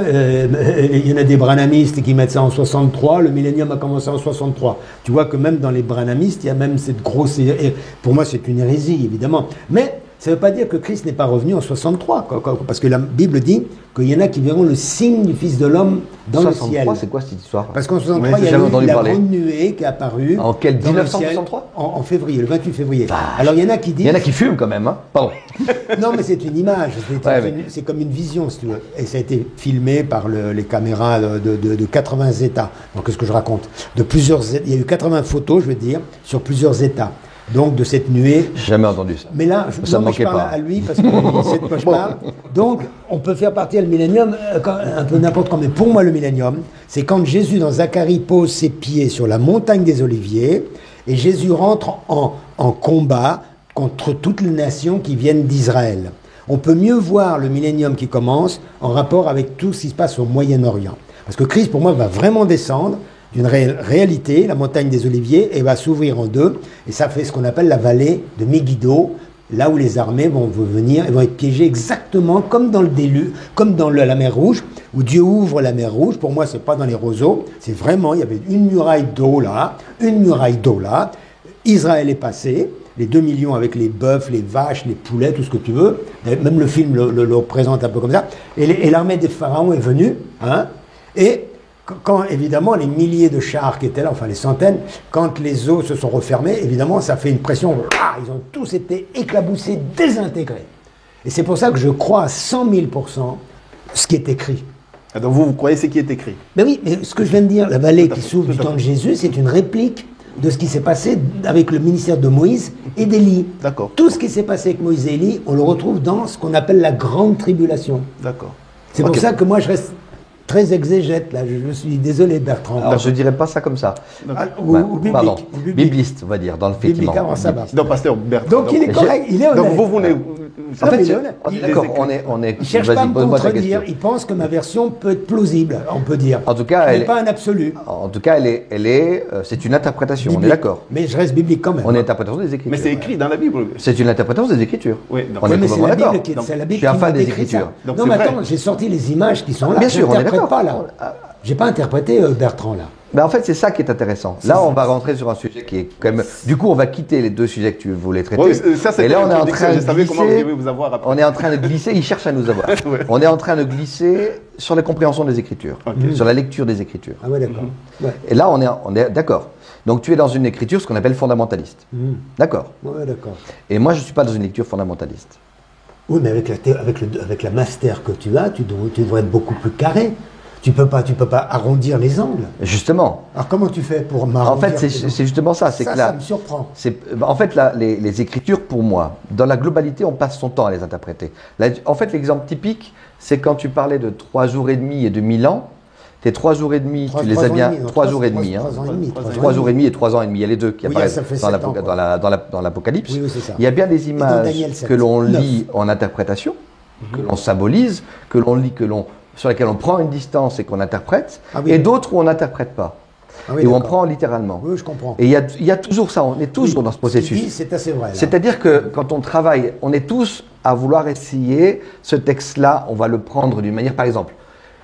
il y en a des branhamistes qui mettent ça en 63, le millénium a commencé en 63. Tu vois que même dans les branhamistes, il y a même cette grosse... Pour moi, c'est une hérésie, évidemment. Mais ça ne veut pas dire que Christ n'est pas revenu en 63, parce que la Bible dit qu'il y en a qui verront le signe du Fils de l'homme dans 63, le ciel. C'est quoi cette histoire? Parce qu'en 63, il y a eu la grande nuée qui est apparue. En quel 1963? En février, le 28 février. Alors il y en a qui disent... Il y en a qui fument quand même, hein? Pardon. Non, mais c'est une image, c'est comme une vision, si tu veux. Et ça a été filmé par les caméras de 80 États. Donc qu'est-ce que je raconte? Il y a eu 80 photos, je veux dire, sur plusieurs États. Donc de cette nuée. J'ai jamais entendu ça. Mais là, je parle à lui parce que c'est de quoi je parle. Donc on peut faire partir le millénium un peu n'importe quand. Mais pour moi, le millénium, c'est quand Jésus dans Zacharie pose ses pieds sur la montagne des Oliviers et Jésus rentre en combat contre toutes les nations qui viennent d'Israël. On peut mieux voir le millénium qui commence en rapport avec tout ce qui se passe au Moyen-Orient. Parce que Christ, pour moi, va vraiment descendre d'une réalité, la montagne des Oliviers, et va s'ouvrir en deux. Et ça fait ce qu'on appelle la vallée de Megiddo, là où les armées vont venir et vont être piégées exactement comme dans le déluge, comme dans la mer Rouge, où Dieu ouvre la mer Rouge. Pour moi, c'est pas dans les roseaux, c'est vraiment, il y avait une muraille d'eau là, une muraille d'eau là. Israël est passé, les 2 millions avec les bœufs, les vaches, les poulets, tout ce que tu veux. Même le film le représente un peu comme ça. Et l'armée des pharaons est venue, hein, et quand, évidemment, les milliers de chars qui étaient là, enfin les centaines, quand les eaux se sont refermées, évidemment, ça fait une pression. Ils ont tous été éclaboussés, désintégrés. Et c'est pour ça que je crois à 100 000% ce qui est écrit. Donc vous croyez ce qui est écrit? Ben oui, mais ce que je viens de dire, la vallée qui s'ouvre du temps de Jésus, c'est une réplique de ce qui s'est passé avec le ministère de Moïse et d'Élie. D'accord. Tout ce qui s'est passé avec Moïse et Élie, on le retrouve dans ce qu'on appelle la grande tribulation. D'accord. C'est pour ça que moi, je reste très exégète, là, je suis désolé Bertrand. Alors je ne dirais pas ça comme ça. Ou biblique. Pardon, bibliste, on va dire, dans le biblique, alors ça va. Donc pasteur Bertrand. Donc il est correct, il est honnête. Donc vous en fait, d'accord, on est. Il ne cherche pas à me contredire, il pense que ma version peut être plausible, on peut dire. En tout cas, elle n'est pas un absolu. En tout cas, c'est une interprétation, biblique. On est d'accord. Mais je reste biblique quand même. On est interprétation des Écritures. Mais c'est écrit dans la Bible. C'est une interprétation des Écritures. Oui, on est mais c'est la Bible qui je suis un fan des Écritures. Non, mais attends, j'ai sorti les images qui sont là. Bien sûr, on est d'accord. Pas là. J'ai pas interprété Bertrand là. Ben en fait, c'est ça qui est intéressant. Là, on va rentrer sur un sujet qui est quand même. Du coup, on va quitter les deux sujets que tu voulais traiter. Oui, ça, c'est et là, on est en train de glisser. Comment vous devez vous avoir après. On est en train de glisser. Il cherche à nous avoir. Ouais. On est en train de glisser sur la compréhension des Écritures, sur la lecture des Écritures. Ah ouais, d'accord. Ouais. Et là, on est d'accord. Donc, tu es dans une écriture, ce qu'on appelle fondamentaliste. D'accord. Ouais, d'accord. Et moi, je ne suis pas dans une lecture fondamentaliste. Oui, mais avec la master que tu as, tu devrais être beaucoup plus carré. Tu peux pas arrondir les angles. Justement. Alors comment tu fais pour m'arrondir? En fait, c'est justement ça. C'est que ça me surprend. En fait, là, les Écritures, pour moi, dans la globalité, on passe son temps à les interpréter. Là, en fait, l'exemple typique, c'est quand tu parlais de 3 jours et demi et de 1000 ans. Tes 3 jours et demi, tu les as bien. 3 jours et demi. 3 jours et demi et 3 ans et demi. Il y a les deux qui apparaissent dans l'Apocalypse. Oui, c'est ça. Il y a bien des images que l'on lit en interprétation, que l'on symbolise, que l'on lit, sur lesquelles on prend une distance et qu'on interprète, et d'autres où on n'interprète pas, et où on prend littéralement. Oui, je comprends. Et il y a toujours ça, on est toujours dans ce processus. C'est assez vrai. C'est-à-dire que quand on travaille, on est tous à vouloir essayer, ce texte-là, on va le prendre d'une manière, par exemple,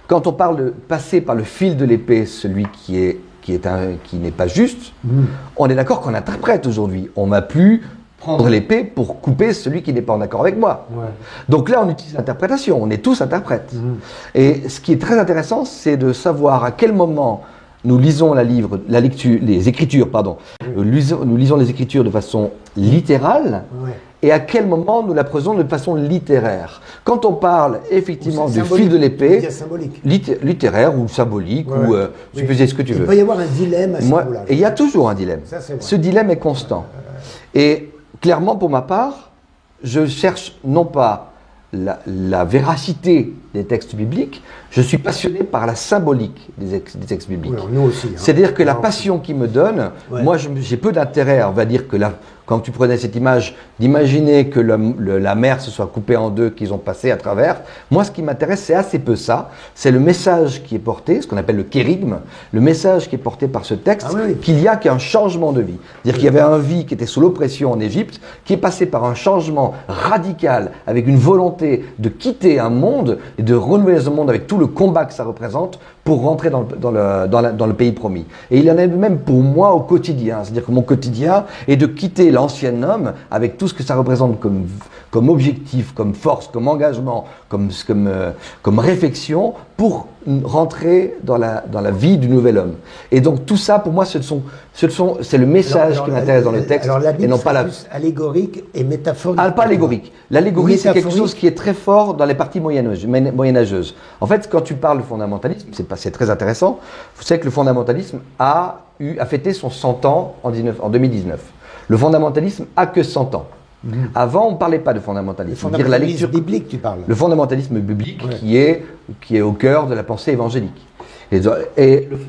quand on parle de passer par le fil de l'épée, celui qui n'est pas juste, on est d'accord qu'on interprète aujourd'hui. On va plus prendre l'épée pour couper celui qui n'est pas en accord avec moi. Ouais. Donc là, on utilise l'interprétation, on est tous interprètes. Et ce qui est très intéressant, c'est de savoir à quel moment nous lisons les Écritures, nous lisons les Écritures de façon littérale, Ouais. et à quel moment nous la prenons de façon littéraire. Quand on parle effectivement Ou du symbolique. fil de l'épée, C'est symbolique. littéraire ou symbolique, Ouais, ou ouais. tu Oui. peux dire ce que tu Il veux. peut y avoir un dilemme à ce niveau-là. Et il y a toujours un dilemme. Ça, c'est vrai. Ce dilemme est constant. Et clairement, pour ma part, je cherche non pas la véracité des textes bibliques, je suis passionné par la symbolique des textes bibliques. Oui, alors, nous aussi. Hein. C'est-à-dire que la Non. passion qui me donne, Ouais. moi j'ai peu d'intérêt, on va dire que quand tu prenais cette image, d'imaginer que la mer se soit coupée en deux, qu'ils ont passé à travers, moi ce qui m'intéresse c'est assez peu ça, c'est le message qui est porté, ce qu'on appelle le kérigme, le message qui est porté par ce texte, Ah oui, oui. qu'il y a qu'un changement de vie. C'est-à-dire qu'il y avait un vie qui était sous l'oppression en Égypte, qui est passé par un changement radical, avec une volonté de quitter un monde et de renouveler ce monde avec tout le combat que ça représente pour rentrer dans le pays promis. Et il y en a même pour moi au quotidien. C'est-à-dire que mon quotidien est de quitter l'ancien homme avec tout ce que ça représente comme objectif, comme force, comme engagement, comme réflexion pour rentrer dans la vie du nouvel homme. Et donc tout ça, pour moi, c'est le message qui m'intéresse dans le texte alors, la et Bible, non pas c'est la... plus allégorique et métaphorique. Ah, pas allégorique. L'allégorie, c'est quelque Métaphorique. chose qui est très fort dans les parties moyenâgeuses. En fait, quand tu parles de fondamentalisme, c'est très intéressant. Vous savez que le fondamentalisme a fêté son 100 ans en 2019. Le fondamentalisme a que 100 ans. Avant, on ne parlait pas de fondamentalisme. Le fondamentalisme biblique, tu parles. Le fondamentalisme biblique Ouais. qui est au cœur de la pensée évangélique.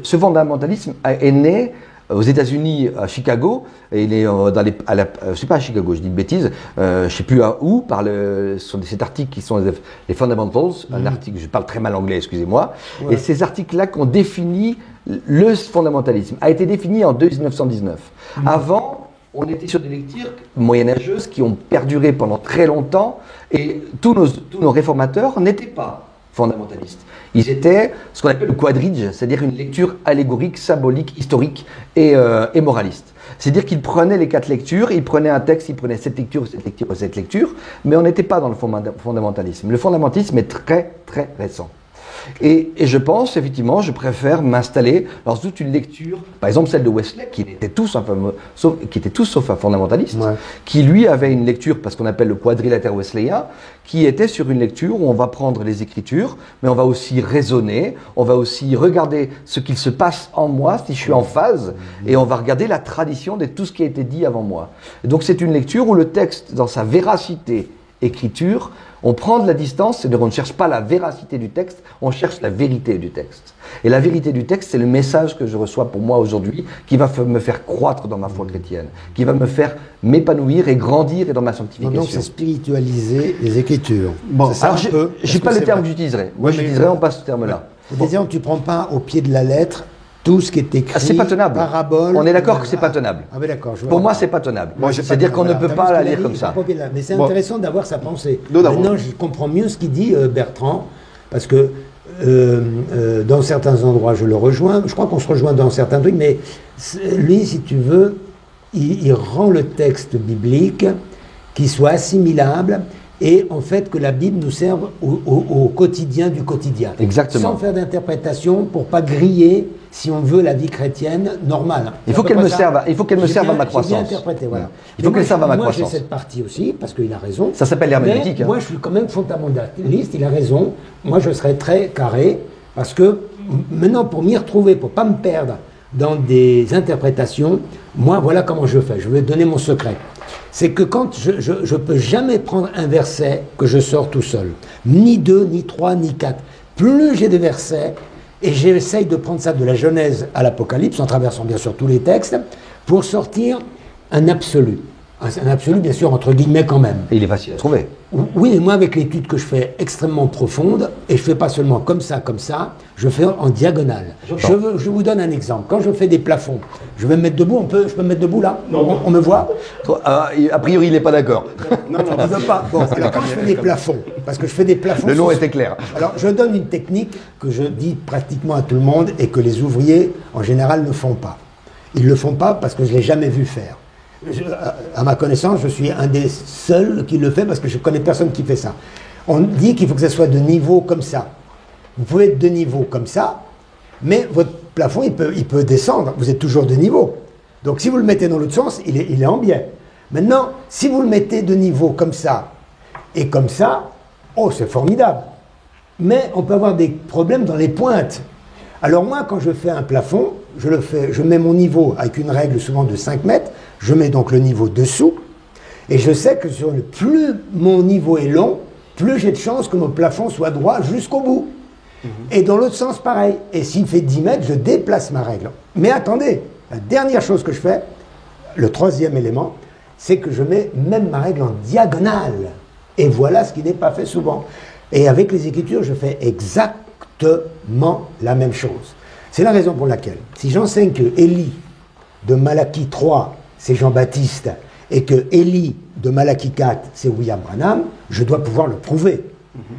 Ce fondamentalisme est né aux États-Unis, à Chicago, et il est je sais pas à Chicago, je dis une bêtise, je sais plus à où, cet article qui sont les Fundamentals, un article, je parle très mal anglais, excusez-moi, Ouais. et ces articles-là qui ont défini le fondamentalisme, a été défini en 1919. Avant, on était sur des lectures moyenâgeuses qui ont perduré pendant très longtemps, et tous nos réformateurs n'étaient pas fondamentalistes. Ils étaient ce qu'on appelle le quadrige, c'est-à-dire une lecture allégorique, symbolique, historique et moraliste. C'est-à-dire qu'ils prenaient les 4 lectures, ils prenaient un texte, ils prenaient cette lecture, cette lecture, cette lecture, mais on n'était pas dans le fondamentalisme. Le fondamentalisme est très, très récent. Et je pense, effectivement, je préfère m'installer dans toute une lecture, par exemple celle de Wesley, qui était tous sauf un fondamentaliste, Ouais. qui lui avait une lecture, parce qu'on appelle le quadrilatère wesleyen, qui était sur une lecture où on va prendre les Écritures, mais on va aussi raisonner, on va aussi regarder ce qu'il se passe en moi, si je suis en phase, et on va regarder la tradition de tout ce qui a été dit avant moi. Et donc c'est une lecture où le texte, dans sa véracité écriture, on prend de la distance, c'est-à-dire on ne cherche pas la véracité du texte, on cherche la vérité du texte. Et la vérité du texte, c'est le message que je reçois pour moi aujourd'hui, qui va me faire croître dans ma foi chrétienne, qui va me faire m'épanouir et grandir dans ma sanctification. Donc c'est spiritualiser les Écritures. Bon, C'est ça alors, un peu, je n'ai parce pas que le terme c'est que vrai. j'utiliserais. Moi, Oui, mais- j'utiliserais, on passe ce terme-là. C'est-à-dire que tu ne prends pas au pied de la lettre tout ce qui est écrit, Ah, c'est pas tenable. parabole. On est d'accord que c'est pas tenable. Ah oui, d'accord. je vois. Pour moi, c'est pas tenable. Moi, j'ai pas C'est-à-dire de- qu'on ne Voilà, peut t'as pas vu ce la qu'il a lire dit, comme il ça. prend pas au pied de la- Mais c'est Bon. intéressant d'avoir sa pensée. Nous l'avons. Maintenant, je comprends mieux ce qu'il dit Bertrand, parce que dans certains endroits, je le rejoins. Je crois qu'on se rejoint dans certains trucs, mais lui, si tu veux, il rend le texte biblique qui soit assimilable et en fait que la Bible nous serve au quotidien du quotidien. Exactement. Sans faire d'interprétation pour pas griller, si on veut, la vie chrétienne normale. Il faut C'est à peu qu'elle près me ça. serve- il faut qu'elle me J'ai serve à bien- ma j'ai bien croissance. interprété, voilà. Il faut Et qu'elle moi, serve à ma Moi, croissance. j'ai cette partie aussi, parce qu'il a raison. Ça s'appelle l'herméneutique, Mais hein. Moi, je suis quand même fondamentaliste, il a raison. Moi, je serais très carré, parce que maintenant, pour m'y retrouver, pour pas me perdre dans des interprétations, moi, voilà comment je fais. Je vais donner mon secret. C'est que quand je peux jamais prendre un verset que je sors tout seul, ni 2, ni 3, ni 4. Plus j'ai de versets, et j'essaye de prendre ça de la Genèse à l'Apocalypse, en traversant bien sûr tous les textes, pour sortir un absolu. Un absolu, bien sûr, entre guillemets quand même. Et il est facile à trouver. Oui, mais moi, avec l'étude que je fais extrêmement profonde, et je fais pas seulement comme ça, je fais en diagonale. Je vous donne un exemple. Quand je fais des plafonds, je vais me mettre debout, je peux me mettre debout là? On me voit? A priori, il n'est pas d'accord. Non, non, On ne veut pas. Bon, alors quand je fais des plafonds, parce que je fais des plafonds... Le nom sur- était clair. Alors, je donne une technique que je dis pratiquement à tout le monde et que les ouvriers, en général, ne font pas. Ils ne le font pas parce que je ne l'ai jamais vu faire. À ma connaissance, je suis un des seuls qui le fait parce que je ne connais personne qui fait ça. On dit qu'il faut que ça soit de niveau comme ça. Vous pouvez être de niveau comme ça, mais votre plafond, il peut descendre. Vous êtes toujours de niveau. Donc si vous le mettez dans l'autre sens, il est en biais. Maintenant, si vous le mettez de niveau comme ça et comme ça, oh, c'est formidable. Mais on peut avoir des problèmes dans les pointes. Alors moi, quand je fais un plafond, je mets mon niveau avec une règle souvent de 5 mètres, je mets donc le niveau dessous, et je sais que plus mon niveau est long, plus j'ai de chances que mon plafond soit droit jusqu'au bout. Et dans l'autre sens, pareil. Et s'il fait 10 mètres, je déplace ma règle. Mais attendez, la dernière chose que je fais, le troisième élément, c'est que je mets même ma règle en diagonale. Et voilà ce qui n'est pas fait souvent. Et avec les Écritures, je fais exactement la même chose. C'est la raison pour laquelle, si j'enseigne que Élie de Malachie 3, c'est Jean-Baptiste, et que Élie de Malachie 4, c'est William Branham, je dois pouvoir le prouver.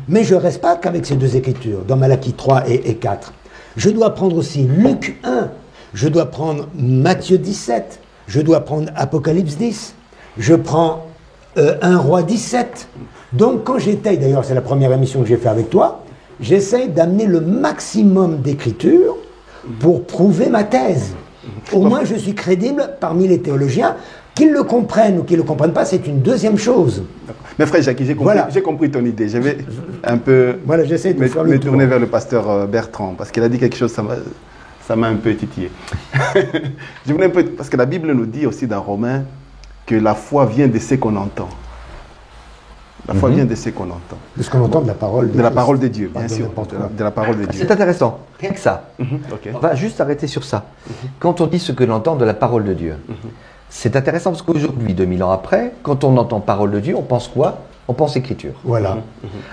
Mais je ne reste pas qu'avec ces deux Écritures, dans Malachie 3 et 4. Je dois prendre aussi Luc 1, je dois prendre Matthieu 17, je dois prendre Apocalypse 10, je prends 1 Roi 17. Donc quand j'étaye, d'ailleurs c'est la première émission que j'ai fait avec toi, j'essaye d'amener le maximum d'écritures pour prouver ma thèse. Au moins je suis crédible parmi les théologiens. Qu'ils le comprennent ou qu'ils ne le comprennent pas, c'est une deuxième chose. Mais frère Jackie, j'ai compris ton idée. Je vais un peu j'essaie de me tourner vers le pasteur Bertrand, parce qu'il a dit quelque chose, ça m'a un peu titillé. Je voulais un peu, parce que la Bible nous dit aussi dans Romains que la foi vient de ce qu'on entend. La foi vient de ce qu'on entend. De ce qu'on entend de la parole de la parole de Dieu, bien sûr. De la parole de Dieu. C'est intéressant. Rien que ça. Okay. On va juste arrêter sur ça. Quand on dit ce que l'on entend de la parole de Dieu, c'est intéressant parce qu'aujourd'hui, 2000 ans après, quand on entend parole de Dieu, on pense quoi? On pense écriture. Voilà.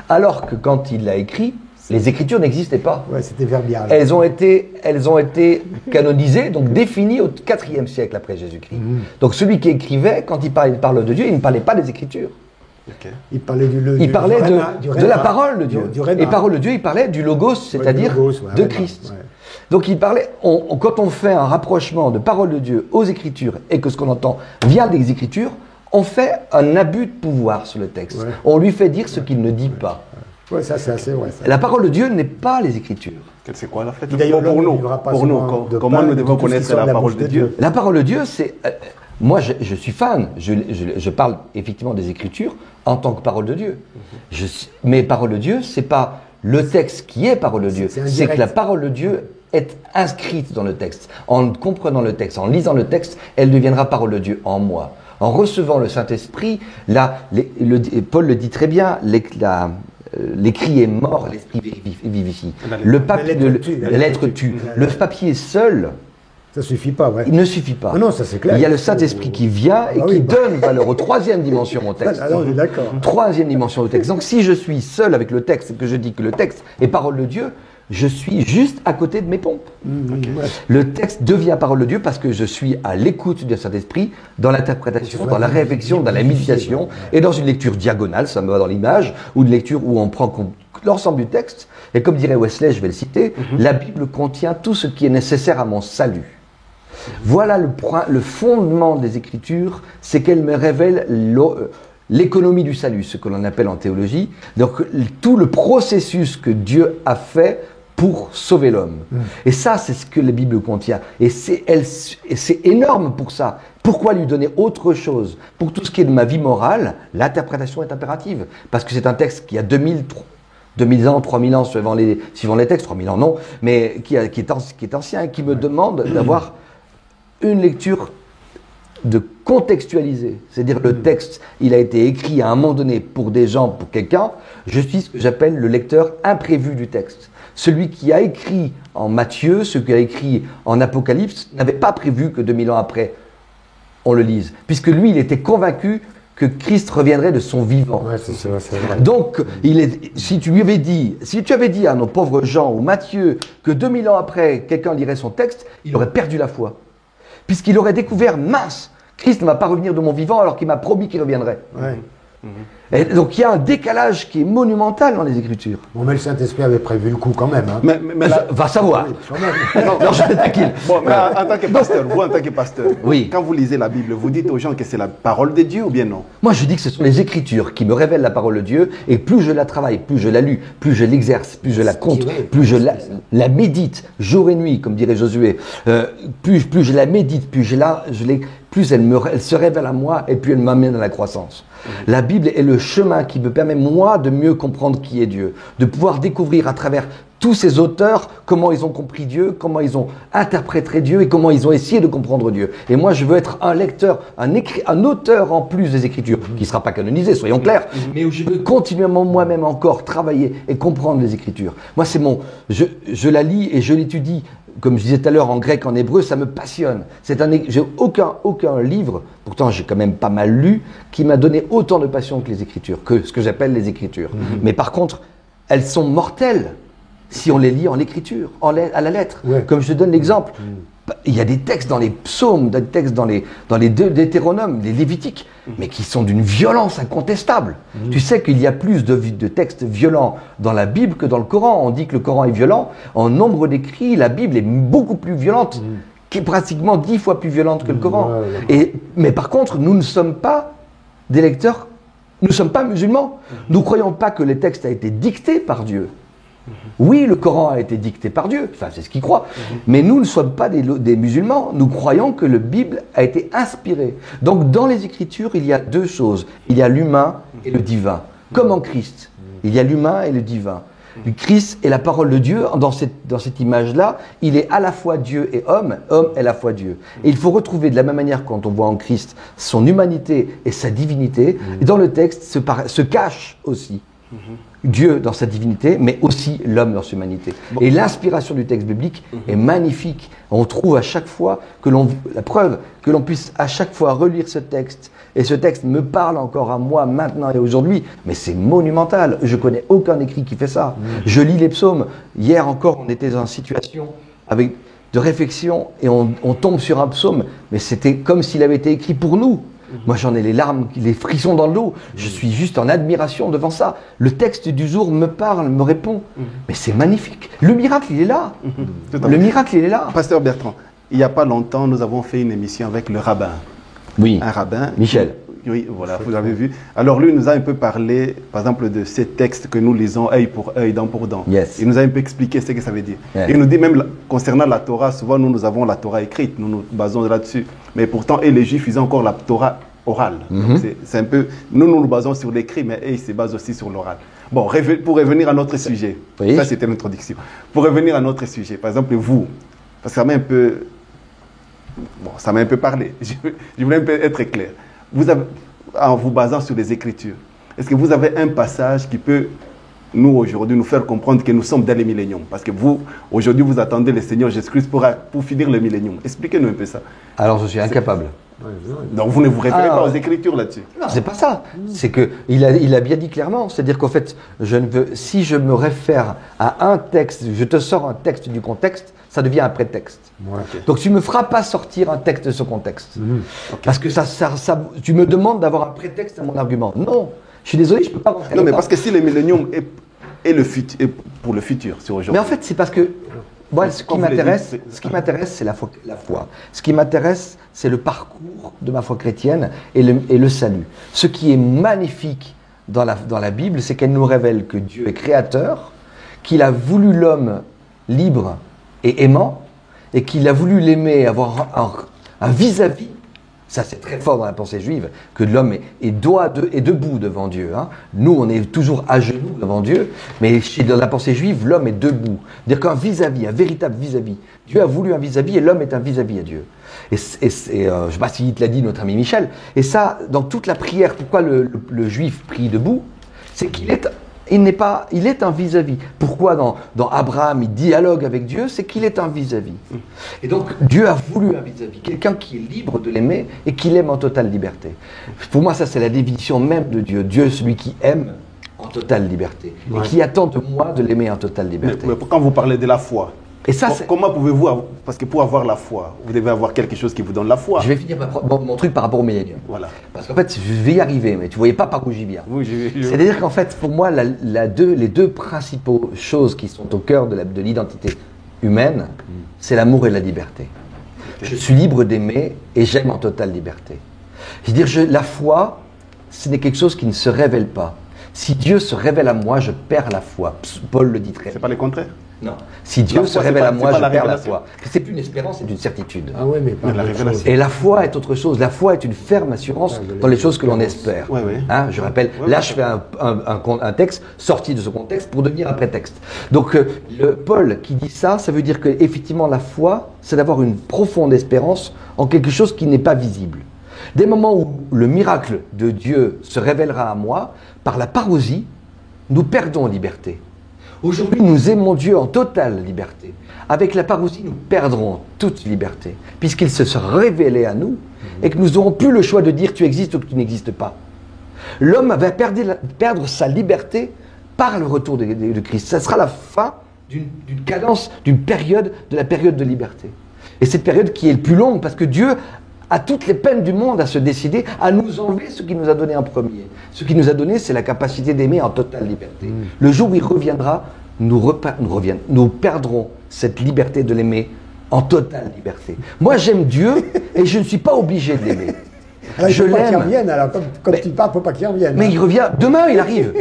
Alors que quand il l'a écrit, les écritures n'existaient pas. Ouais, c'était verbial. Elles ont été canonisées, donc définies au IVe siècle après Jésus-Christ. Donc celui qui écrivait, quand il parle de Dieu, il ne parlait pas des écritures. Okay. Il parlait de la parole de Dieu. Et parole de Dieu, il parlait du logos, c'est-à-dire de Christ. Ouais. Donc il parlait, quand on fait un rapprochement de parole de Dieu aux Écritures et que ce qu'on entend vient des Écritures, on fait un abus de pouvoir sur le texte. Ouais. On lui fait dire ce qu'il ne dit pas. Oui, ça c'est assez vrai. Ça. La parole de Dieu n'est pas les Écritures. C'est quoi la fête pour nous, comment nous devons connaître la parole de Dieu? La parole de Dieu, c'est... moi, je suis fan. Je parle effectivement des Écritures en tant que parole de Dieu. Mais parole de Dieu, c'est pas le texte qui est parole de Dieu. C'est que la parole de Dieu est inscrite dans le texte. En comprenant le texte, en lisant le texte, elle deviendra parole de Dieu en moi. En recevant le Saint-Esprit, Paul le dit très bien, l'écrit est mort, l'esprit vivifie. La lettre tue. Le papier seul, ça suffit pas, ouais. Il ne suffit pas. Non, ça c'est clair. Il y a le Saint-Esprit qui vient et qui donne valeur aux troisième dimension au texte. Alors, on est d'accord. Troisième dimension au texte. Donc si je suis seul avec le texte et que je dis que le texte est parole de Dieu, je suis juste à côté de mes pompes. Okay. Le texte devient parole de Dieu parce que je suis à l'écoute du Saint-Esprit, dans l'interprétation, dans la réflexion, dans la méditation et dans une lecture diagonale, ça me va dans l'image, ou une lecture où on prend l'ensemble du texte. Et comme dirait Wesley, je vais le citer, la Bible contient tout ce qui est nécessaire à mon salut. Voilà le fondement des Écritures, c'est qu'elles me révèlent l'économie du salut, ce que l'on appelle en théologie. Donc tout le processus que Dieu a fait pour sauver l'homme. Et ça, c'est ce que la Bible contient. Et c'est énorme pour ça. Pourquoi lui donner autre chose? Pour tout ce qui est de ma vie morale, l'interprétation est impérative. Parce que c'est un texte qui a 2000 ans, 3000 ans, suivant les textes, 3000 ans non, mais qui est ancien et qui me demande d'avoir une lecture de contextualiser. C'est-à-dire le texte, il a été écrit à un moment donné pour des gens, pour quelqu'un. Je suis ce que j'appelle le lecteur imprévu du texte. Celui qui a écrit en Matthieu, celui qui a écrit en Apocalypse, n'avait pas prévu que 2000 ans après, on le lise. Puisque lui, il était convaincu que Christ reviendrait de son vivant. Ouais, c'est vrai. Donc, si tu avais dit à nos pauvres Jean ou Matthieu que 2000 ans après, quelqu'un lirait son texte, il aurait perdu la foi. Puisqu'il aurait découvert, mince, Christ ne va pas revenir de mon vivant alors qu'il m'a promis qu'il reviendrait. Ouais. Et donc il y a un décalage qui est monumental dans les Écritures. Bon, mais le Saint-Esprit avait prévu le coup quand même. Hein. Mais là, Va savoir. Oui, quand même. Non, je taquine. bon, mais en tant que pasteur, vous en tant que pasteur, Oui. quand vous lisez la Bible, vous dites aux gens que c'est la parole de Dieu ou bien non? Moi, je dis que ce sont les Écritures qui me révèlent la parole de Dieu, et plus je la travaille, plus je la lus, plus je l'exerce, plus je la compte, plus je la médite, jour et nuit, comme dirait Josué, plus je la médite, plus elle se révèle à moi, et plus elle m'amène à la croissance. La Bible est le chemin qui me permet, moi, de mieux comprendre qui est Dieu, de pouvoir découvrir à travers tous ces auteurs comment ils ont compris Dieu, comment ils ont interprété Dieu et comment ils ont essayé de comprendre Dieu. Et moi, je veux être un lecteur, un auteur en plus des Écritures, qui ne sera pas canonisé, soyons clairs, mais où je veux continuellement moi-même encore travailler et comprendre les Écritures. Moi, je la lis et je l'étudie. Comme je disais tout à l'heure, en grec, en hébreu, ça me passionne. J'ai aucun livre, pourtant j'ai quand même pas mal lu, qui m'a donné autant de passion que les Écritures, que ce que j'appelle les Écritures. Mais par contre, elles sont mortelles si on les lit en écriture, à la lettre. Ouais. Comme je te donne l'exemple, il y a des textes dans les psaumes, des textes dans les Deutéronomes, les Lévitiques, mais qui sont d'une violence incontestable. Tu sais qu'il y a plus de textes violents dans la Bible que dans le Coran. On dit que le Coran est violent. En nombre d'écrits, la Bible est beaucoup plus violente, qui est pratiquement 10 fois plus violente que le Coran. Mais par contre, nous ne sommes pas des lecteurs, nous ne sommes pas musulmans. Nous ne croyons pas que les textes ont été dictés par Dieu. Oui, le Coran a été dicté par Dieu, enfin c'est ce qu'ils croient, mais nous ne sommes pas des musulmans, nous croyons que la Bible a été inspirée. Donc dans les Écritures, il y a deux choses, il y a l'humain et le divin, comme en Christ, il y a l'humain et le divin. Le Christ est la parole de Dieu, dans cette image-là, il est à la fois Dieu et homme est à la fois Dieu. Et il faut retrouver de la même manière quand on voit en Christ son humanité et sa divinité, et dans le texte se cache aussi Dieu dans sa divinité, mais aussi l'homme dans son humanité. Et l'inspiration du texte biblique est magnifique. On trouve à chaque fois la preuve que l'on puisse à chaque fois relire ce texte. Et ce texte me parle encore à moi maintenant et aujourd'hui, mais c'est monumental. Je connais aucun écrit qui fait ça. Je lis les psaumes. Hier encore, on était dans une situation de réflexion et on tombe sur un psaume, mais c'était comme s'il avait été écrit pour nous. Moi, j'en ai les larmes, les frissons dans le dos. Je suis juste en admiration devant ça. Le texte du jour me parle, me répond. Mais c'est magnifique. Le miracle, il est là. Le miracle, il est là. Pasteur Bertrand, il n'y a pas longtemps, nous avons fait une émission avec le rabbin. Oui. Un rabbin. Michel. Oui, voilà, vous avez vu. Alors lui nous a un peu parlé, par exemple, de ces textes que nous lisons œil pour œil, dent pour dent. Yes. Il nous a un peu expliqué ce que ça veut dire. Yeah. Et il nous dit même, concernant la Torah, souvent nous avons la Torah écrite, nous nous basons là-dessus. Mais pourtant, et les Juifs, ils ont encore la Torah orale. Donc c'est un peu, nous basons sur l'écrit, mais eux, ils se basent aussi sur l'oral. Bon, pour revenir à notre sujet, oui. Ça c'était l'introduction. Pour revenir à notre sujet, par exemple, vous, parce que ça m'a un peu... Bon, ça m'a un peu parlé. Je voulais un peu être clair. Vous avez, en vous basant sur les Écritures, est-ce que vous avez un passage qui peut, nous, aujourd'hui, nous faire comprendre que nous sommes dans les milléniums? Parce que vous, aujourd'hui, vous attendez le Seigneur Jésus-Christ pour finir le millénium. Expliquez-nous un peu ça. Alors, je suis incapable. Donc, vous ne vous référez pas aux Écritures là-dessus? Non, c'est pas ça. C'est qu'il a bien dit clairement. C'est-à-dire qu'en fait, si je me réfère à un texte, je te sors un texte du contexte, ça devient un prétexte. Ouais. Donc tu ne me feras pas sortir un texte de ce contexte. Parce que tu me demandes d'avoir un prétexte à mon argument. Non, je suis désolé, je ne peux pas rentrer. Non, mais parce que si le millénium est pour le futur, c'est aujourd'hui. Mais en fait, c'est parce que moi, ce qui m'intéresse, c'est la foi. Ce qui m'intéresse, c'est le parcours de ma foi chrétienne et le salut. Ce qui est magnifique dans la Bible, c'est qu'elle nous révèle que Dieu est créateur, qu'il a voulu l'homme libre et aimant, et qu'il a voulu l'aimer, avoir un vis-à-vis. Ça, c'est très fort dans la pensée juive, que l'homme est debout devant Dieu. Hein. Nous, on est toujours à genoux devant Dieu, mais dans la pensée juive, l'homme est debout. C'est-à-dire qu'un vis-à-vis, un véritable vis-à-vis. Dieu a voulu un vis-à-vis et l'homme est un vis-à-vis à Dieu. Je ne sais pas s'il te l'a dit, notre ami Michel. Et ça, dans toute la prière, pourquoi le juif prie debout? C'est qu'il est... Il est un vis-à-vis. Pourquoi dans Abraham, il dialogue avec Dieu? C'est qu'il est un vis-à-vis. Et donc, Dieu a voulu un vis-à-vis. Quelqu'un qui est libre de l'aimer et qui l'aime en totale liberté. Pour moi, ça, c'est la définition même de Dieu. Dieu, celui qui aime en totale liberté. Et qui attend de moi de l'aimer en totale liberté. Mais quand vous parlez de la foi, Et ça, comment pouvez-vous, parce que pour avoir la foi, vous devez avoir quelque chose qui vous donne la foi. Je vais finir mon truc par rapport au millénium. Voilà. Parce qu'en fait, je vais y arriver, mais tu ne voyais pas par où j'y viens. Oui, c'est-à-dire qu'en fait, pour moi, les deux principales choses qui sont au cœur de l'identité humaine, c'est l'amour et la liberté. Okay. Je suis libre d'aimer et j'aime en totale liberté. C'est-à-dire, la foi, ce n'est quelque chose qui ne se révèle pas. Si Dieu se révèle à moi, je perds la foi. Paul le dit très bien. C'est pas le contraire? Non. Si Dieu se révèle à moi, je perds la foi. C'est plus une espérance, c'est une certitude. Ah oui, mais pas la révélation. Et la foi est autre chose. La foi est une ferme assurance dans les choses que l'on espère. Ouais, ouais. Hein, je rappelle, là je fais un texte sorti de ce contexte pour devenir un prétexte. Donc Paul qui dit ça, ça veut dire que effectivement la foi, c'est d'avoir une profonde espérance en quelque chose qui n'est pas visible. Dès le moment où le miracle de Dieu se révélera à moi, par la parousie, nous perdons liberté. Aujourd'hui, nous aimons Dieu en totale liberté. Avec la parousie, nous perdrons toute liberté, puisqu'il se sera révélé à nous et que nous n'aurons plus le choix de dire tu existes ou que tu n'existes pas. L'homme va perdre sa liberté par le retour de Christ. Ça sera la fin d'une cadence, d'une période, de la période de liberté. Et cette période qui est le plus longue, parce que Dieu a toutes les peines du monde à se décider à nous enlever ce qu'il nous a donné en premier. Ce qu'il nous a donné, c'est la capacité d'aimer en totale liberté. Le jour où il reviendra, nous perdrons cette liberté de l'aimer en totale liberté. Moi, j'aime Dieu et je ne suis pas obligé de l'aimer. Alors, je l'aime. Il ne faut pas qu'il l'aime. revienne, alors comme tu parles, il ne faut pas qu'il revienne. Mais il revient, demain il arrive,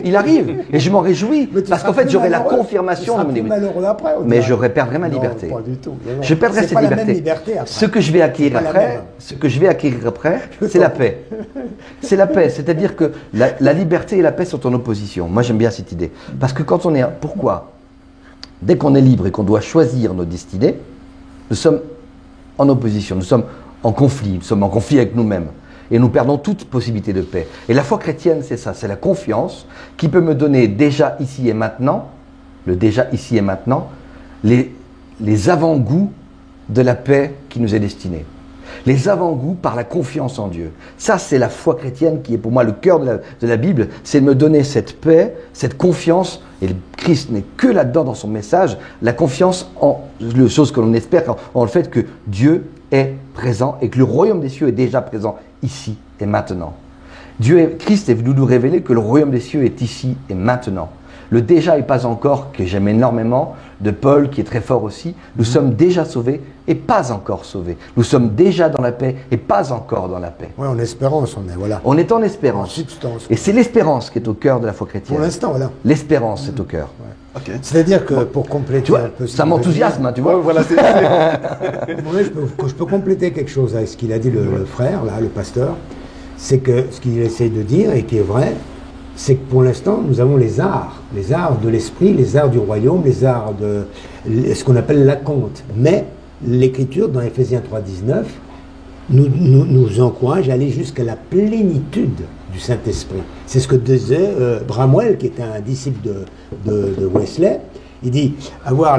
et je m'en réjouis, parce qu'en fait j'aurai la confirmation de mon malheureux après. Mais je perdrai ma liberté. Non, pas du tout. Non. Je perdrai cette liberté. Ce que je vais acquérir après, c'est la paix. C'est la paix, c'est-à-dire que la liberté et la paix sont en opposition. Moi j'aime bien cette idée, parce que quand on est, pourquoi? Dès qu'on est libre et qu'on doit choisir nos destinées, nous sommes en opposition, nous sommes en conflit avec nous-mêmes. Et nous perdons toute possibilité de paix. Et la foi chrétienne, c'est ça, c'est la confiance qui peut me donner déjà ici et maintenant, les avant-goûts de la paix qui nous est destinée. Les avant-goûts par la confiance en Dieu. Ça, c'est la foi chrétienne qui est pour moi le cœur de la Bible, c'est de me donner cette paix, cette confiance, et le Christ n'est que là-dedans dans son message, la confiance en les choses que l'on espère, en le fait que Dieu est présent et que le royaume des cieux est déjà présent ici et maintenant. Christ est venu nous révéler que le royaume des cieux est ici et maintenant. Le déjà et pas encore, que j'aime énormément, de Paul, qui est très fort aussi. Nous sommes déjà sauvés et pas encore sauvés. Nous sommes déjà dans la paix et pas encore dans la paix. Oui, en espérance, on est, voilà. On est en espérance. En substance. Et c'est l'espérance qui est au cœur de la foi chrétienne. Pour l'instant, voilà. L'espérance est au cœur. Ouais. Okay. C'est-à-dire que pour compléter vois, un peu... Ça m'enthousiasme, tu vois. Voilà, je peux compléter quelque chose avec ce qu'il a dit le frère, là, le pasteur. C'est que ce qu'il essaye de dire, et qui est vrai, c'est que pour l'instant, nous avons les arts de l'esprit, les arts du royaume, les arts de ce qu'on appelle l'acompte. Mais l'Écriture, dans Éphésiens 3,19, nous encourage à aller jusqu'à la plénitude du Saint-Esprit. C'est ce que disait Bramwell, qui était un disciple de Wesley. Il dit, avoir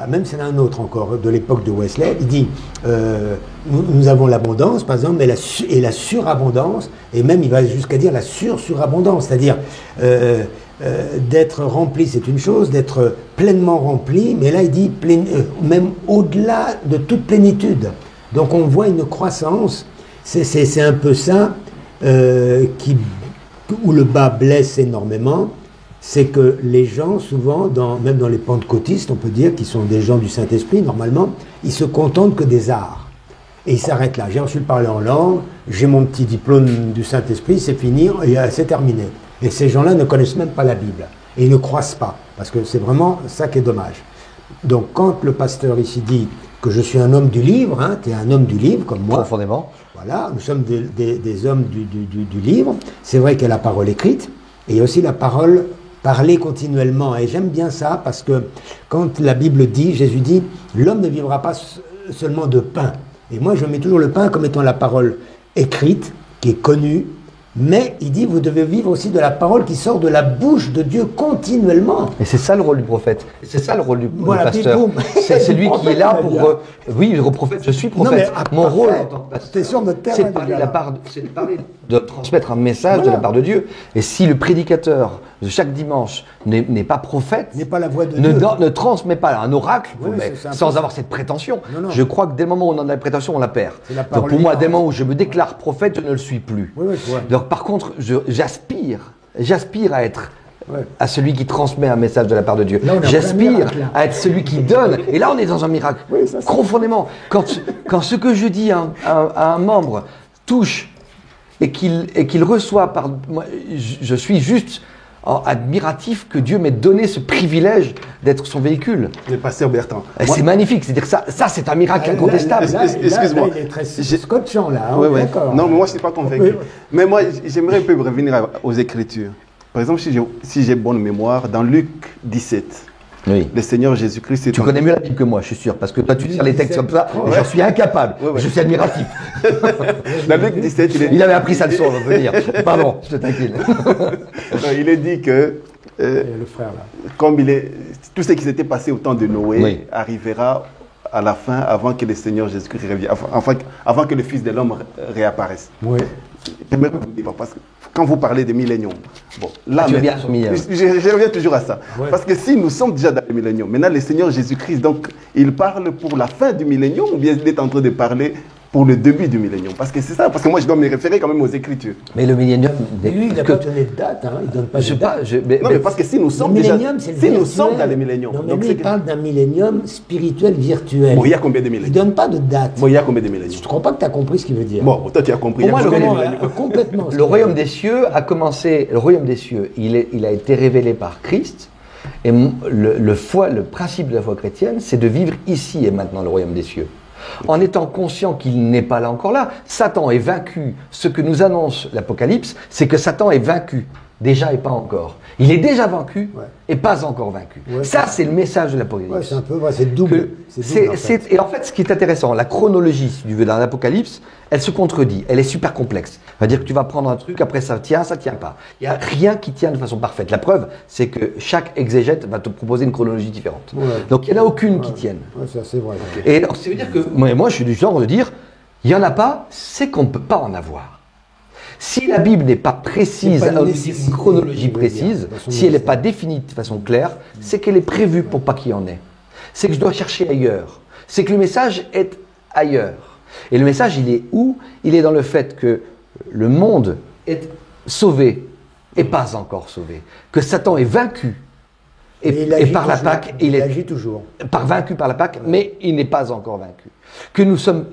même c'est un autre encore, de l'époque de Wesley, il dit, nous avons l'abondance, par exemple, et la surabondance, et même il va jusqu'à dire la surabondance, c'est-à-dire d'être rempli, c'est une chose, d'être pleinement rempli, mais là il dit, même au-delà de toute plénitude. Donc on voit une croissance, c'est un peu ça, où le bas blesse énormément. C'est que les gens, souvent, même dans les pentecôtistes, on peut dire, qui sont des gens du Saint-Esprit, normalement, ils se contentent que des arts. Et ils s'arrêtent là. J'ai reçu le parler en langue, j'ai mon petit diplôme du Saint-Esprit, c'est fini, et c'est terminé. Et ces gens-là ne connaissent même pas la Bible. Et ils ne croissent pas, parce que c'est vraiment ça qui est dommage. Donc, quand le pasteur ici dit que je suis un homme du livre, hein, tu es un homme du livre, comme moi. Profondément. Voilà, nous sommes des hommes du livre. C'est vrai qu'il y a la parole écrite, et il y a aussi la parole parler continuellement. Et j'aime bien ça parce que quand la Bible dit, Jésus dit, l'homme ne vivra pas seulement de pain. Et moi, je mets toujours le pain comme étant la parole écrite, qui est connue, mais il dit, vous devez vivre aussi de la parole qui sort de la bouche de Dieu continuellement. Et c'est ça le rôle du prophète. C'est ça le rôle du pasteur. C'est lui qui est là pour... oui, le prophète, je suis prophète. Non, mon rôle en tant que pasteur, c'est de parler de transmettre un message de la part de Dieu. Et si le prédicateur, chaque dimanche, n'est pas prophète, N'est pas la voix de Dieu. ne transmet pas un oracle, Oui, mais c'est un sans peu- avoir cette prétention. Non. Je crois que dès le moment où on en a la prétention, on la perd. C'est la Donc parole pour moi, vivante. dès le moment où je me déclare prophète, je ne le suis plus. Oui, je vois. Donc par contre, j'aspire à être Ouais. à celui qui transmet un message de la part de Dieu. Là, on a un vrai J'aspire miracle, là. à être celui qui donne. Et là, on est dans un miracle. Oui, ça, c'est- Profondément. Quand ce que je dis à un membre touche et qu'il reçoit par moi, je suis juste admiratif que Dieu m'ait donné ce privilège d'être son véhicule. Le pasteur Bertrand. Et Moi- c'est magnifique. C'est-à-dire que ça c'est un miracle incontestable. Excuse-moi. Il est très J'ai- scotchant, là. hein, Ouais, on est ouais. d'accord. Non, mais moi, je ne suis pas convaincu. Oui. Mais moi, j'aimerais un peu revenir aux Écritures. Par exemple, si j'ai bonne mémoire, dans Luc 17, Oui. le Seigneur Jésus-Christ est Tu connais mieux la Bible que moi, je suis sûr, parce que toi tu lis les textes comme ça, et Ouais. j'en suis incapable. Ouais. Je suis admiratif. Dans Luc 17, Il avait appris ça le soir, on va venir. Pardon, je te taquine. Non, il est dit que Le frère, là. comme tout ce qui s'était passé au temps de Noé Oui. arrivera à la fin avant que le Seigneur Jésus-Christ revienne, avant que le Fils de l'homme réapparaisse. Oui. J'aimerais vous dire, parce que quand vous parlez de millénium, bon, là, Tu mais- reviens sur millénium. je reviens toujours à ça. Ouais. Parce que si nous sommes déjà dans le millénium, maintenant le Seigneur Jésus-Christ, donc, il parle pour la fin du millénium ou bien il est en train de parler pour le début du millénium? Parce que c'est ça, parce que moi je dois me référer quand même aux Écritures. Mais le millénium. Lui, il n'a que- pas donné de date, hein. Il ne donne pas je de sais pas, date. Non, mais parce que si nous Le sommes déjà. millénium, c'est le Si nous virtuel. sommes dans le millénium. Non, mais donc lui, c'est il que- parle d'un millénium spirituel virtuel. Bon, il y a combien de Il ne milléniums? donne pas de date. Bon, il y a combien de Je milléniums? ne crois pas que tu as compris ce qu'il veut dire. Bon, toi tu as compris. Pour moi, il y a le combien de royaume- milléniums? Complètement. Le royaume des cieux a commencé. Le royaume des cieux, il a été révélé par Christ. Et le principe de la foi chrétienne, c'est de vivre ici et maintenant le royaume des cieux. En étant conscient qu'il n'est pas là encore là, Satan est vaincu. Ce que nous annonce l'Apocalypse, c'est que Satan est vaincu, déjà et pas encore. Il est déjà vaincu Ouais. et pas encore vaincu. Ouais, Ça, c'est le message de Ouais, l'Apocalypse. c'est un peu vrai, c'est double. Que C'est double, en fait. et en fait, ce qui est intéressant, la chronologie, si tu veux, dans l'Apocalypse, elle se contredit, elle est super complexe. C'est-à-dire que tu vas prendre un truc, après ça tient pas. Il n'y a rien qui tient de façon parfaite. La preuve, c'est que chaque exégète va te proposer une chronologie différente. Ouais. Donc il n'y en a aucune qui tienne. Ouais, ça, c'est vrai. Et donc, ça veut dire que moi, je suis du genre de dire, il n'y en a pas, c'est qu'on ne peut pas en avoir. Si la Bible n'est pas précise, C'est pas une une nécessité, chronologie je veux dire, précise, dans son si elle n'est ministère. pas définie de façon claire, c'est qu'elle est prévue pour pas qu'il y en ait. C'est que je dois chercher ailleurs. C'est que le message est ailleurs. Et le message, il est où? Il est dans le fait que le monde est sauvé et pas encore sauvé. Que Satan est vaincu. Mais il Et agit par la toujours. Pâque, Il agit toujours. vaincu par la Pâque, mais il n'est pas encore vaincu. Que nous sommes,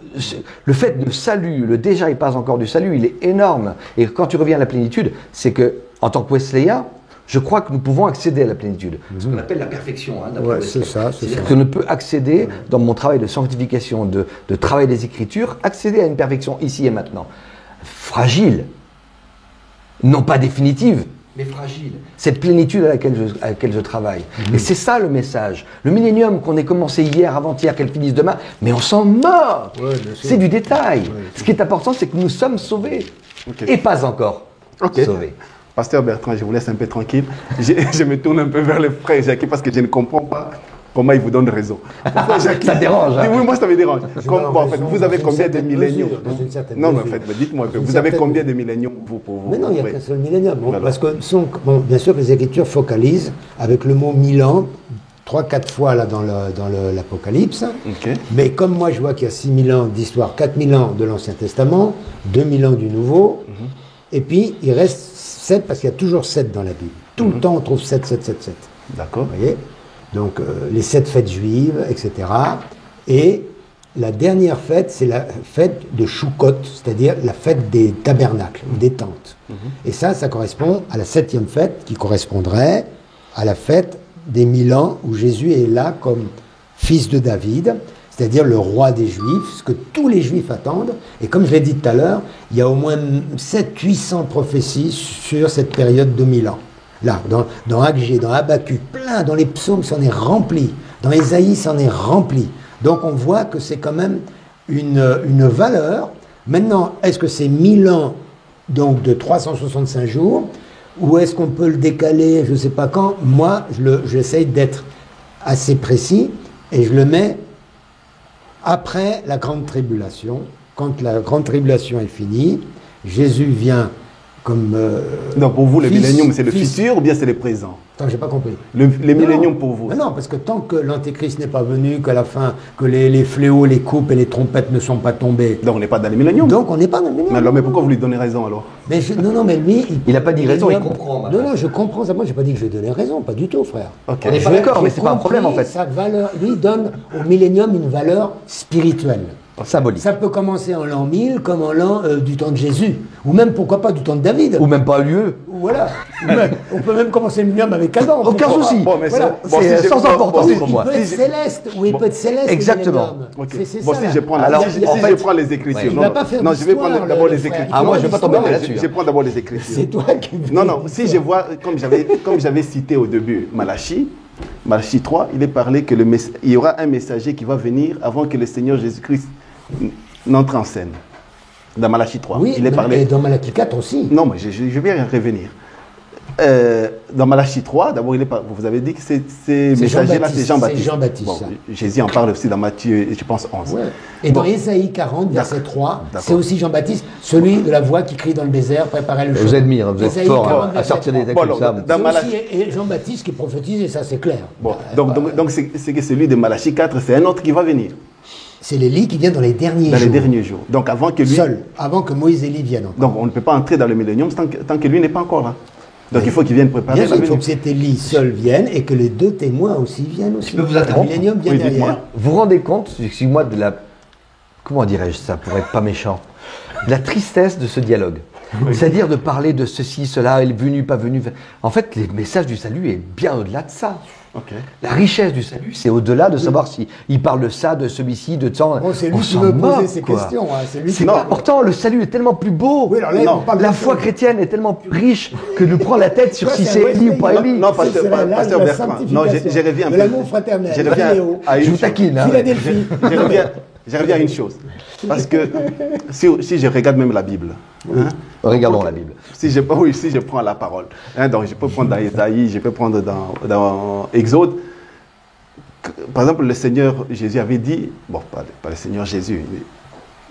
le fait de salut, le déjà et pas encore du salut, il est énorme. Et quand tu reviens à la plénitude, c'est que, en tant que Wesleyen, je crois que nous pouvons accéder à la plénitude. Ce qu'on appelle la perfection. Hein, d'après Ouais, Wesley. c'est ça, c'est C'est-à-dire ça. que je ne peux accéder, dans mon travail de sanctification, de travail des Écritures, accéder à une perfection ici et maintenant. Fragile. Non pas définitive, mais fragile. Cette plénitude à laquelle je travaille. Et c'est ça le message. Le millénium qu'on ait commencé hier, avant-hier, qu'elle finisse demain, mais on s'en mord. Ouais, bien sûr. C'est du détail. Ce qui est important, c'est que nous sommes sauvés. Ok. Et pas encore Ok. sauvés. Pasteur Bertrand, je vous laisse un peu tranquille. Je me tourne un peu vers le frère Jackie parce que je ne comprends pas comment il vous donne raison. Frère Jackie- Ça te dérange, hein? Oui, moi ça me dérange. Bon, en fait, raison vous avez dans une combien de certaine milléniums mesure, dans une certaine Non, mais en mesure. fait, dites-moi un peu. Une Vous avez certaine- combien de milléniums vous pour vous Mais non, il n'y a oui. qu'un seul millénium. Bon, Voilà. parce que bien sûr que les Écritures focalisent avec le mot 1000 ans, 3-4 fois là dans l'Apocalypse. Ok. Mais comme moi je vois qu'il y a 6000 ans d'histoire, 4000 ans de l'Ancien Testament, 2000 ans du Nouveau, et puis il reste 7 parce qu'il y a toujours 7 dans la Bible. Tout le temps on trouve 7, 7, 7, 7. D'accord. Vous voyez? Donc les 7 fêtes juives, etc. Et la dernière fête, c'est la fête de Choukot, c'est-à-dire la fête des tabernacles, des tentes. Et ça correspond à la 7e fête qui correspondrait à la fête des 1000 ans où Jésus est là comme fils de David, c'est-à-dire le roi des Juifs, ce que tous les Juifs attendent. Et comme je l'ai dit tout à l'heure, il y a au moins 700-800 prophéties sur cette période de 1000 ans. Là, dans Agé, dans Habakkuk, plein, dans les psaumes, c'en est rempli. Dans Ésaïe, c'en est rempli. Donc on voit que c'est quand même une valeur. Maintenant, est-ce que c'est 1000 ans, donc de 365 jours, ou est-ce qu'on peut le décaler, je ne sais pas quand? Moi, j'essaye d'être assez précis, et je le mets après la grande tribulation. Quand la grande tribulation est finie, Jésus vient comme Donc pour vous, le fils- millénium, c'est le fils. futur ou bien c'est le présent? Attends, j'ai pas compris. Les Non. milléniums pour vous? Mais non, parce que tant que l'antéchrist n'est pas venu, qu'à la fin, que les fléaux, les coupes et les trompettes ne sont pas tombés, Donc on n'est pas dans les milléniums. donc on n'est pas dans le Mais millénium. alors, mais pourquoi vous lui donnez raison alors? Mais non, mais lui, Il n'a pas dit raison, il millénium- comprend. Non, je comprends ça. Moi, j'ai pas dit que je lui donnais raison, pas du tout, frère. Ok. On n'est pas J'ai- d'accord, mais j'ai c'est pas un problème en compris fait. Sa valeur, lui donne au millénium une valeur spirituelle. Symbolique. Ça peut commencer en l'an 1000 comme en l'an du temps de Jésus. Ou même, pourquoi pas, du temps de David. Ou même pas lieu. Voilà. Ou même- on peut même commencer le millénium avec Adam. Aucun pourquoi souci. pas. Bon, mais Voilà. bon, C'est si j'ai- sans bon, importance bon, pour Il moi. peut être céleste, ou il peut être céleste. Exactement. le millénium. Ok. C'est Bon, ça, si là. je prends, Alors, si en fait- je prends les Écritures, Ouais. Il va pas faire non, je vais prendre d'histoire, d'abord le les frère. Écritures. Ah, moi, je vais pas tomber Non, là-dessus. je prends d'abord les Écritures. C'est toi qui Non, si je vois, comme j'avais cité au début, Malachie 3, il est parlé que il y aura un messager qui va venir avant que le Seigneur Jésus-Christ n'entre en scène. Dans Malachie 3, Oui, il est parlé. et dans Malachie 4 aussi. Non, mais je vais y revenir. Dans Malachie 3, d'abord, vous avez dit que ces messagers-là, c'est Jean-Baptiste. C'est Jean-Baptiste, Bon, ça. Jésus en parle aussi dans Matthieu, je pense, 11. Ouais. Et dans Bon. Ésaïe 40, verset 3, D'accord. c'est aussi Jean-Baptiste, celui de la voix qui crie dans le désert, préparez le chemin. Vous admire, vous êtes Ésaïe fort 40, à verset sortir des 3. textes Bon, comme ça. alors, C'est dans aussi et Jean-Baptiste qui prophétise, et ça c'est clair. Bon, donc c'est que celui de Malachie 4, c'est un autre qui va venir C'est l'Élie qui vient dans les derniers dans jours. les derniers jours. Donc avant que lui. Seul, avant que Moïse et Élie viennent encore. Donc on ne peut pas entrer dans le millénium tant que lui n'est pas encore là. Donc il faut qu'il vienne préparer Bien la sûr, il faut venue. que cet Élie seul vienne et que les deux témoins aussi viennent aussi. Je peux vous interrompre? Le millénium vient Oui, dites-moi. derrière. Vous vous rendez compte, excusez-moi, de la... Comment dirais-je ça pour être pas méchant? De la tristesse de ce dialogue. C'est-à-dire de parler de ceci, cela, il est venu, pas venu. En fait, les messages du salut est bien au-delà de ça. Ok. La richesse du salut, c'est au-delà de savoir si il parle de ça, de celui-ci, de ça. Bon, c'est lui On qui s'en veut poser moque, ces quoi. questions. Hein. C'est lui qui C'est pas important, le salut est tellement plus beau. Oui, alors là, Non, on parle La de foi choses. chrétienne est tellement plus riche que de prendre la tête sur Ça, si c'est c'est un Élie ou pas western. Élie. Non, C'est pasteur l'âge de Pasteur la Bertrand. Non, sanctification, je reviens un de peu. l'amour fraternel. Je reviens Vidéo. à Je une vous chose. taquine. Hein. Philadelphie. Je reviens à une chose. Parce que si je regarde même la Bible, hein, Regardons la Bible. si je prends la parole, hein, donc je peux prendre dans Ésaïe, je peux prendre dans Exode. Par exemple, le Seigneur Jésus avait dit, bon, pas le Seigneur Jésus,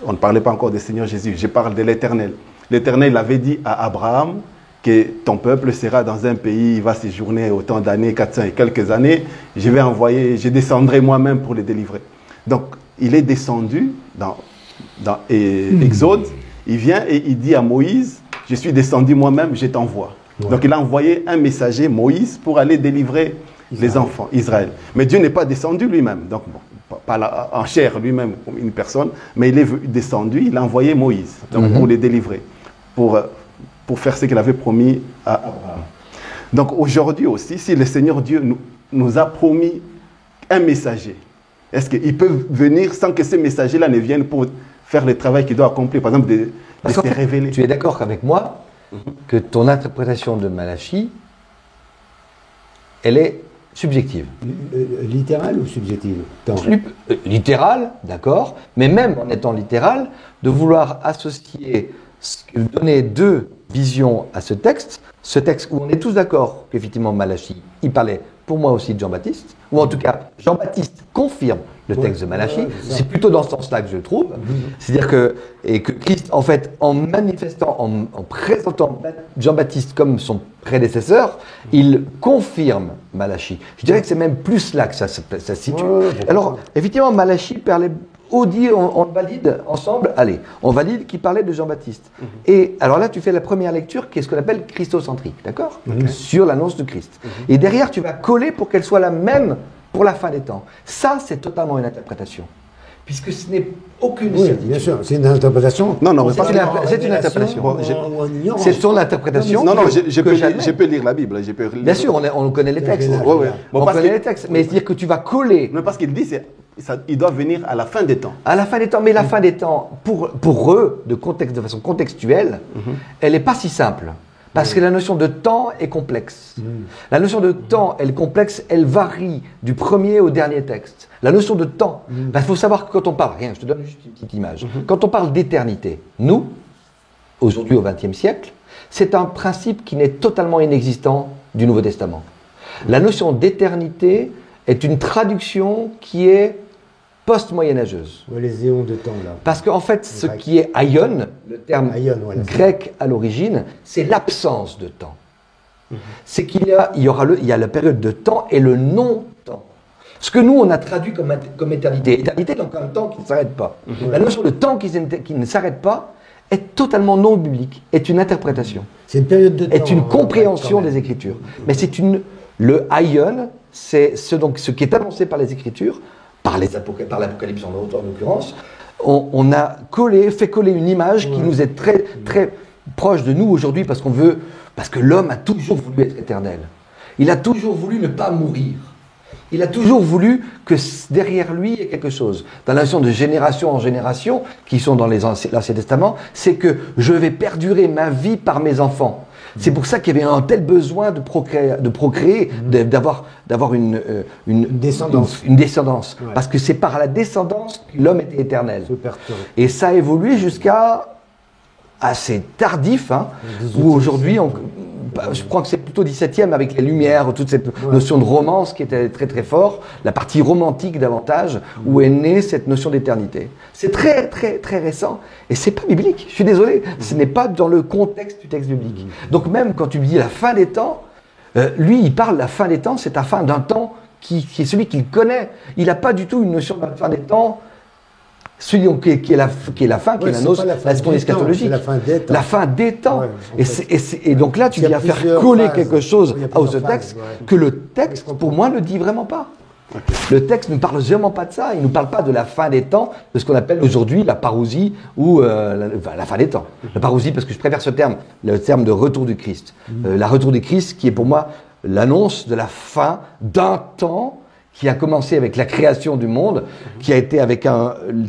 on ne parlait pas encore du Seigneur Jésus, je parle de l'Éternel. L'Éternel avait dit à Abraham que ton peuple sera dans un pays, il va séjourner autant d'années, 400 et quelques années, je descendrai moi-même pour le délivrer. Donc, il est descendu dans Exode, il vient et il dit à Moïse, je suis descendu moi-même, je t'envoie. Ouais. Donc, il a envoyé un messager, Moïse, pour aller délivrer les enfants, Israël. Mais Dieu n'est pas descendu lui-même, donc bon, pas en chair lui-même comme une personne, mais il est descendu, il a envoyé Moïse donc, pour les délivrer, pour faire ce qu'il avait promis à Abraham. Donc aujourd'hui aussi, si le Seigneur Dieu nous a promis un messager, est-ce qu'il peut venir sans que ces messagers-là ne viennent pour faire le travail qu'il doit accomplir, par exemple de Parce se qu'en fait, révéler? tu es d'accord avec moi que ton interprétation de Malachie, elle est subjective. Littéral ou subjectif? Littérale, d'accord, mais même en étant littérale, de vouloir associer, donner deux visions à ce texte où on est tous d'accord qu'effectivement Malachie, il parlait pour moi aussi de Jean-Baptiste, ou en tout cas Jean-Baptiste confirme le texte de Malachie, c'est plutôt dans ce sens-là que je le trouve, c'est-à-dire que Christ, en fait, en manifestant, en présentant Jean-Baptiste comme son prédécesseur, il confirme Malachie. Je dirais que c'est même plus là que ça se situe. Alors, effectivement, Malachie parlait, on valide ensemble, allez, on valide qu'il parlait de Jean-Baptiste. Et alors là, tu fais la première lecture qui est ce qu'on appelle christocentrique, d'accord? Sur l'annonce de Christ. Et derrière, tu vas coller pour qu'elle soit la même pour la fin des temps. Ça, c'est totalement une interprétation. Puisque ce n'est aucune Oui, certitude. bien sûr, c'est une interprétation. Non, non, mais C'est une interprétation. Bon, C'est ton interprétation. Non, je que peux lire la Bible. Bien sûr, on connaît les textes. Ouais, ouais. Bon, On parce connaît que- les textes. Mais c'est-à-dire que tu vas coller Non, parce qu'il dit, il doit venir à la fin des temps. à la fin des temps. Mais la fin des temps, pour eux, de façon contextuelle, elle n'est pas si simple. Parce que la notion de temps est complexe. La notion de temps, elle est complexe, elle varie du premier au dernier texte. La notion de temps, il faut savoir que quand on parle, je te donne juste une petite image. Quand on parle d'éternité, nous, aujourd'hui au XXe siècle, c'est un principe qui n'est totalement inexistant du Nouveau Testament. La notion d'éternité est une traduction qui est post-moyenâgeuse. Ouais, les éons de temps, là. Parce qu'en fait, ce Grec. qui est aion, le terme Aion, voilà, grec à l'origine, c'est l'absence de temps. C'est qu'il y a la période de temps et le non-temps. Ce que nous, on a traduit comme éternité. Éternité, donc un temps qui ne s'arrête pas. La notion de temps qui ne s'arrête pas est totalement non biblique, est une interprétation, C'est une période de temps. est une compréhension quand même. des Écritures. Mais le aion, c'est ce qui est annoncé par les Écritures, par l'Apocalypse en l'occurrence. On a fait coller une image qui nous est très, très proche de nous aujourd'hui parce que l'homme a toujours voulu être éternel. Il a toujours voulu ne pas mourir. Il a toujours voulu que derrière lui il y ait quelque chose. Dans la notion de génération en génération, qui sont dans l'Ancien Testament, c'est que je vais perdurer ma vie par mes enfants. C'est pour ça qu'il y avait un tel besoin de procréer, d'avoir une descendance. Une descendance. Ouais. Parce que c'est par la descendance que l'homme était éternel. Se perturbe. Et ça a évolué jusqu'à assez tardif, hein, où aujourd'hui, je crois que c'est plutôt 17e avec les Lumières, toute cette notion de romance qui était très très fort, la partie romantique davantage, où est née cette notion d'éternité. C'est très très très récent et c'est pas biblique. Je suis désolé, ce n'est pas dans le contexte du texte biblique. Donc même quand tu me dis la fin des temps, lui il parle de la fin des temps, c'est la fin d'un temps qui est celui qu'il connaît. Il n'a pas du tout une notion de la fin des temps. Celui qui est la fin, qui est la notion, la seconde eschatologique. La fin des temps. La fin des temps. Ouais, et donc là, tu Il y a viens faire plusieurs coller phases. quelque chose Il y a à ce plusieurs texte phases, ouais. que le texte, pour moi, ne dit vraiment pas. Le texte ne parle vraiment pas de ça. Il ne nous parle pas de la fin des temps, de ce qu'on appelle aujourd'hui la parousie ou la fin des temps. La parousie, parce que je préfère ce terme, le terme de retour du Christ. La retour du Christ qui est pour moi l'annonce de la fin d'un temps qui a commencé avec la création du monde, qui a été avec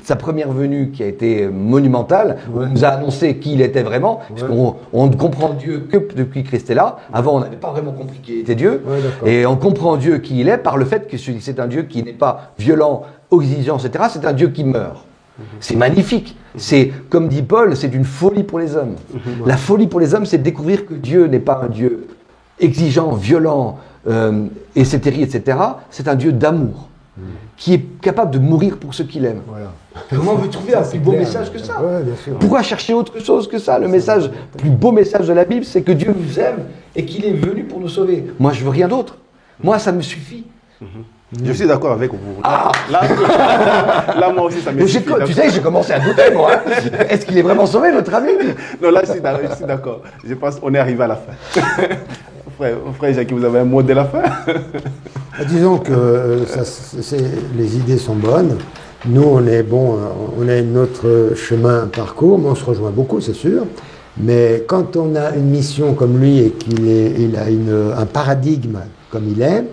sa première venue qui a été monumentale, où il nous a annoncé qui il était vraiment, puisqu'on ne comprend Dieu que depuis Christ est là. Avant, on n'avait pas vraiment compris qui était Dieu. Et on comprend Dieu qui il est par le fait que c'est un Dieu qui n'est pas violent, exigeant, etc. C'est un Dieu qui meurt. C'est magnifique. C'est, comme dit Paul, c'est une folie pour les hommes. La folie pour les hommes, c'est de découvrir que Dieu n'est pas un Dieu exigeant, violent, etc., etc. C'est un Dieu d'amour qui est capable de mourir pour ceux qu'il aime. Voilà. Comment veut trouver un plus beau message que ça? Ouais, bien sûr. Pourquoi chercher autre chose que ça? Le plus beau message de la Bible, c'est que Dieu nous aime et qu'il est venu pour nous sauver. Moi, je veux rien d'autre. Moi, ça me suffit. Je suis d'accord avec vous. Là, moi aussi, ça me suffit. Tu sais, j'ai commencé à douter, moi. Est-ce qu'il est vraiment sauvé, notre ami? Non, là, je suis d'accord. Je pense qu'on est arrivé à la fin. Frère Jacques, vous avez un mot de la fin? Disons que les idées sont bonnes. Nous, on a notre chemin, un parcours, mais on se rejoint beaucoup, c'est sûr. Mais quand on a une mission comme lui et qu'il a un paradigme comme il est,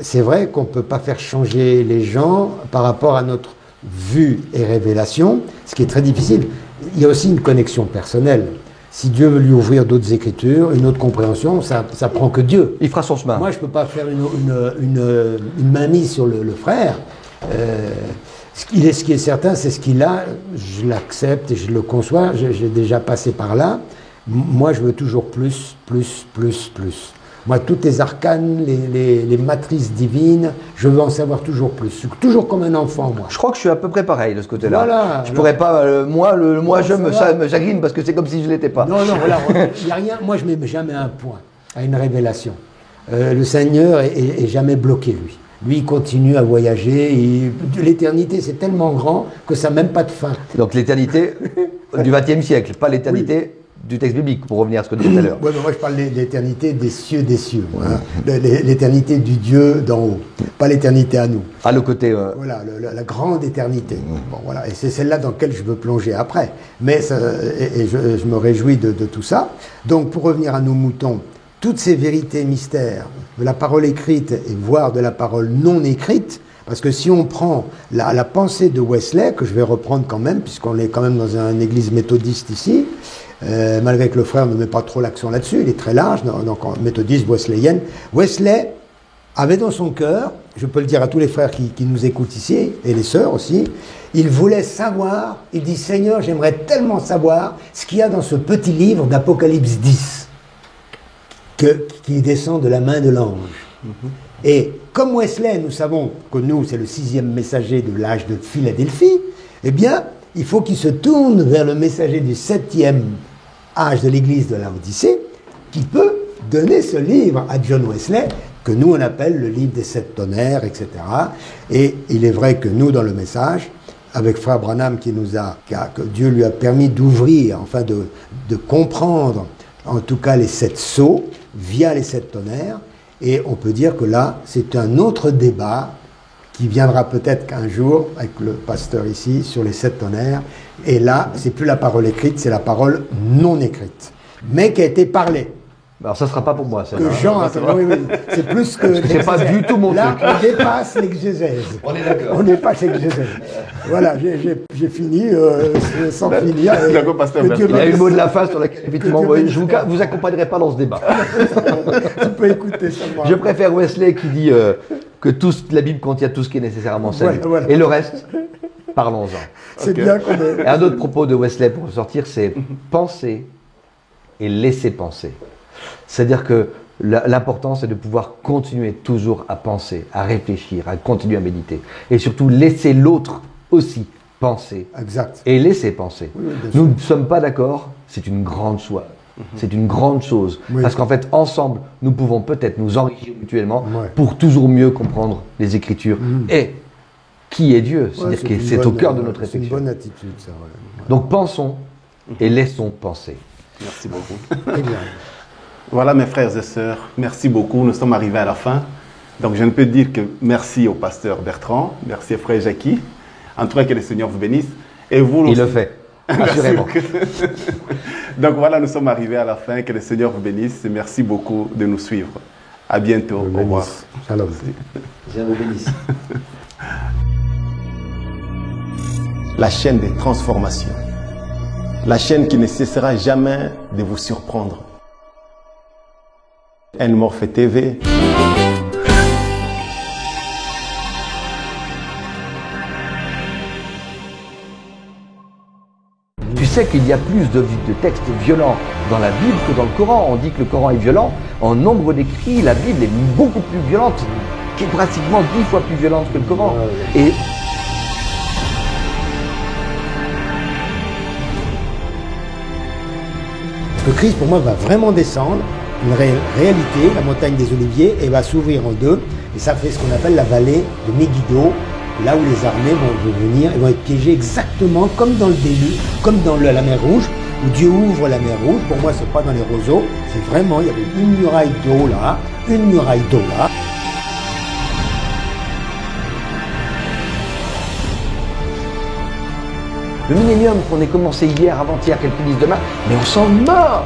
c'est vrai qu'on ne peut pas faire changer les gens par rapport à notre vue et révélation, ce qui est très difficile. Il y a aussi une connexion personnelle. Si Dieu veut lui ouvrir d'autres écritures, une autre compréhension, ça prend que Dieu. Il fera son chemin. Moi, je ne peux pas faire une mainmise sur le frère. Ce qui est certain, c'est ce qu'il a. Je l'accepte et je le conçois. J'ai déjà passé par là. Moi, je veux toujours plus. Moi, toutes les arcanes, les matrices divines, je veux en savoir toujours plus. Je suis toujours comme un enfant, moi. Je crois que je suis à peu près pareil de ce côté-là. Voilà, je pourrais pas. Moi, ça me chagrine parce que c'est comme si je l'étais pas. Non, voilà. Il y a rien. Moi, je mets jamais un point à une révélation. Le Seigneur est jamais bloqué, lui. Lui, il continue à voyager. L'éternité, c'est tellement grand que ça n'a même pas de fin. Donc l'éternité du XXe siècle, pas l'éternité du texte biblique, pour revenir à ce que tu disais tout à l'heure. Ouais, mais moi, je parle de l'éternité des cieux. Hein. L'éternité du Dieu d'en haut, pas l'éternité à nous. À le côté. Voilà, la grande éternité. Bon, voilà, et c'est celle-là dans laquelle je veux plonger après. Mais je me réjouis de tout ça. Donc, pour revenir à nos moutons, toutes ces vérités mystères de la parole écrite et voire de la parole non écrite, parce que si on prend la pensée de Wesley, que je vais reprendre quand même, puisqu'on est quand même dans une église méthodiste ici, malgré que le frère ne met pas trop l'accent là-dessus, il est très large, donc méthodiste, wesleyenne. Wesley avait dans son cœur, je peux le dire à tous les frères qui nous écoutent ici, et les sœurs aussi, il voulait savoir, il dit, Seigneur, j'aimerais tellement savoir ce qu'il y a dans ce petit livre d'Apocalypse 10, qui descend de la main de l'ange. Et comme Wesley, nous savons que nous, c'est le 6e messager de l'âge de Philadelphie, eh bien, il faut qu'il se tourne vers le messager du 7e âge de l'église de la Odyssée, qui peut donner ce livre à John Wesley, que nous on appelle le livre des 7 tonnerres, etc. Et il est vrai que nous, dans le message, avec Frère Branham que Dieu lui a permis d'ouvrir, enfin de comprendre, en tout cas les 7 sceaux, via les 7 tonnerres, et on peut dire que là, c'est un autre débat qui viendra peut-être qu'un jour, avec le pasteur ici, sur les 7 tonnerres, et là, c'est plus la parole écrite, c'est la parole non écrite, mais qui a été parlée. Alors ça ne sera pas pour moi, ça. Que Jean a fait, oui, c'est plus que... C'est pas du tout mon là, truc. on dépasse l'exégèse. On est d'accord. On dépasse l'exégèse. Voilà, j'ai fini sans finir. D'accord, pasteur, merci. Il y a eu le mot de la fin sur laquelle, effectivement, je ne vous accompagnerai pas dans ce débat. Tu peux écouter ça. Je préfère Wesley qui dit que la Bible contient tout ce qui est nécessairement salut. Voilà. Et le reste, parlons-en. C'est bien qu'on ait... Et un autre propos de Wesley pour ressortir, c'est penser et laisser penser. C'est-à-dire que l'important, c'est de pouvoir continuer toujours à penser, à réfléchir, à continuer à méditer. Et surtout, laisser l'autre aussi penser. Exact. Et laisser penser. Oui, bien sûr. Nous ne sommes pas d'accord, c'est une grande choix. C'est une grande chose. Oui. Parce qu'en fait, ensemble, nous pouvons peut-être nous enrichir mutuellement Ouais. pour toujours mieux comprendre les Écritures. Et qui est Dieu? C'est-à-dire Ouais, que c'est au cœur de notre C'est une réflexion. bonne attitude, ça. Ouais. Donc pensons et laissons penser. Merci beaucoup. Très bien. Voilà mes frères et sœurs, merci beaucoup, nous sommes arrivés à la fin. Donc je ne peux dire que merci au pasteur Bertrand, merci au frère Jackie. En tout cas, que le Seigneur vous bénisse. Et vous Il aussi. le fait, Merci assurément. beaucoup. Donc voilà, nous sommes arrivés à la fin, que le Seigneur vous bénisse et merci beaucoup de nous suivre. À bientôt, au revoir. Shalom. Dieu vous bénisse. La chaîne des transformations. La chaîne qui ne cessera jamais de vous surprendre. Morphe TV. Tu sais qu'il y a plus de textes violents dans la Bible que dans le Coran. On dit que le Coran est violent. En nombre d'écrits, la Bible est beaucoup plus violente, qui est pratiquement 10 fois plus violente que le Coran. Et Le Christ, pour moi, va vraiment descendre, une réalité, la montagne des Oliviers, et va s'ouvrir en deux. Et ça fait ce qu'on appelle la vallée de Megiddo, là où les armées vont venir et vont être piégées exactement comme dans le déluge, comme dans la mer Rouge, où Dieu ouvre la mer Rouge. Pour moi, c'est pas dans les roseaux, c'est vraiment, il y avait une muraille d'eau là, une muraille d'eau là. le millénium qu'on ait commencé hier, avant-hier, quelqu'un disent demain, mais on s'en mord.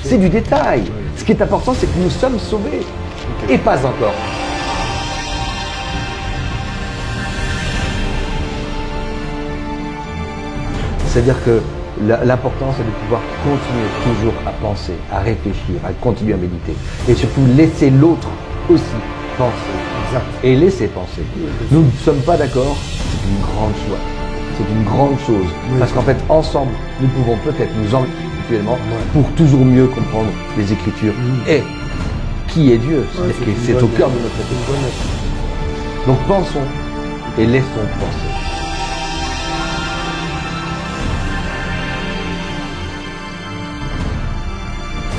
C'est du détail. Ce qui est important, c'est que nous sommes sauvés. Et pas encore. C'est-à-dire que l'important, c'est de pouvoir continuer toujours à penser, à réfléchir, à continuer à méditer. Et surtout, laisser l'autre aussi penser. Exact. Et laisser penser. Nous ne sommes pas d'accord, c'est une grande joie. C'est une grande chose. Oui. Parce qu'en fait, ensemble, nous pouvons peut-être nous enrichir mutuellement pour toujours mieux comprendre les Écritures. Et qui est Dieu? C'est-à-dire que c'est au cœur de notre réflexion. Donc pensons et laissons penser.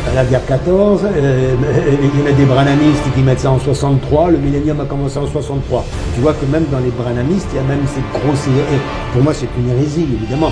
À la guerre 14, il y en a des branamistes qui mettent ça en 63, le millénium a commencé en 63. Tu vois que même dans les branamistes, il y a même cette grosse... Pour moi, c'est une hérésie, évidemment.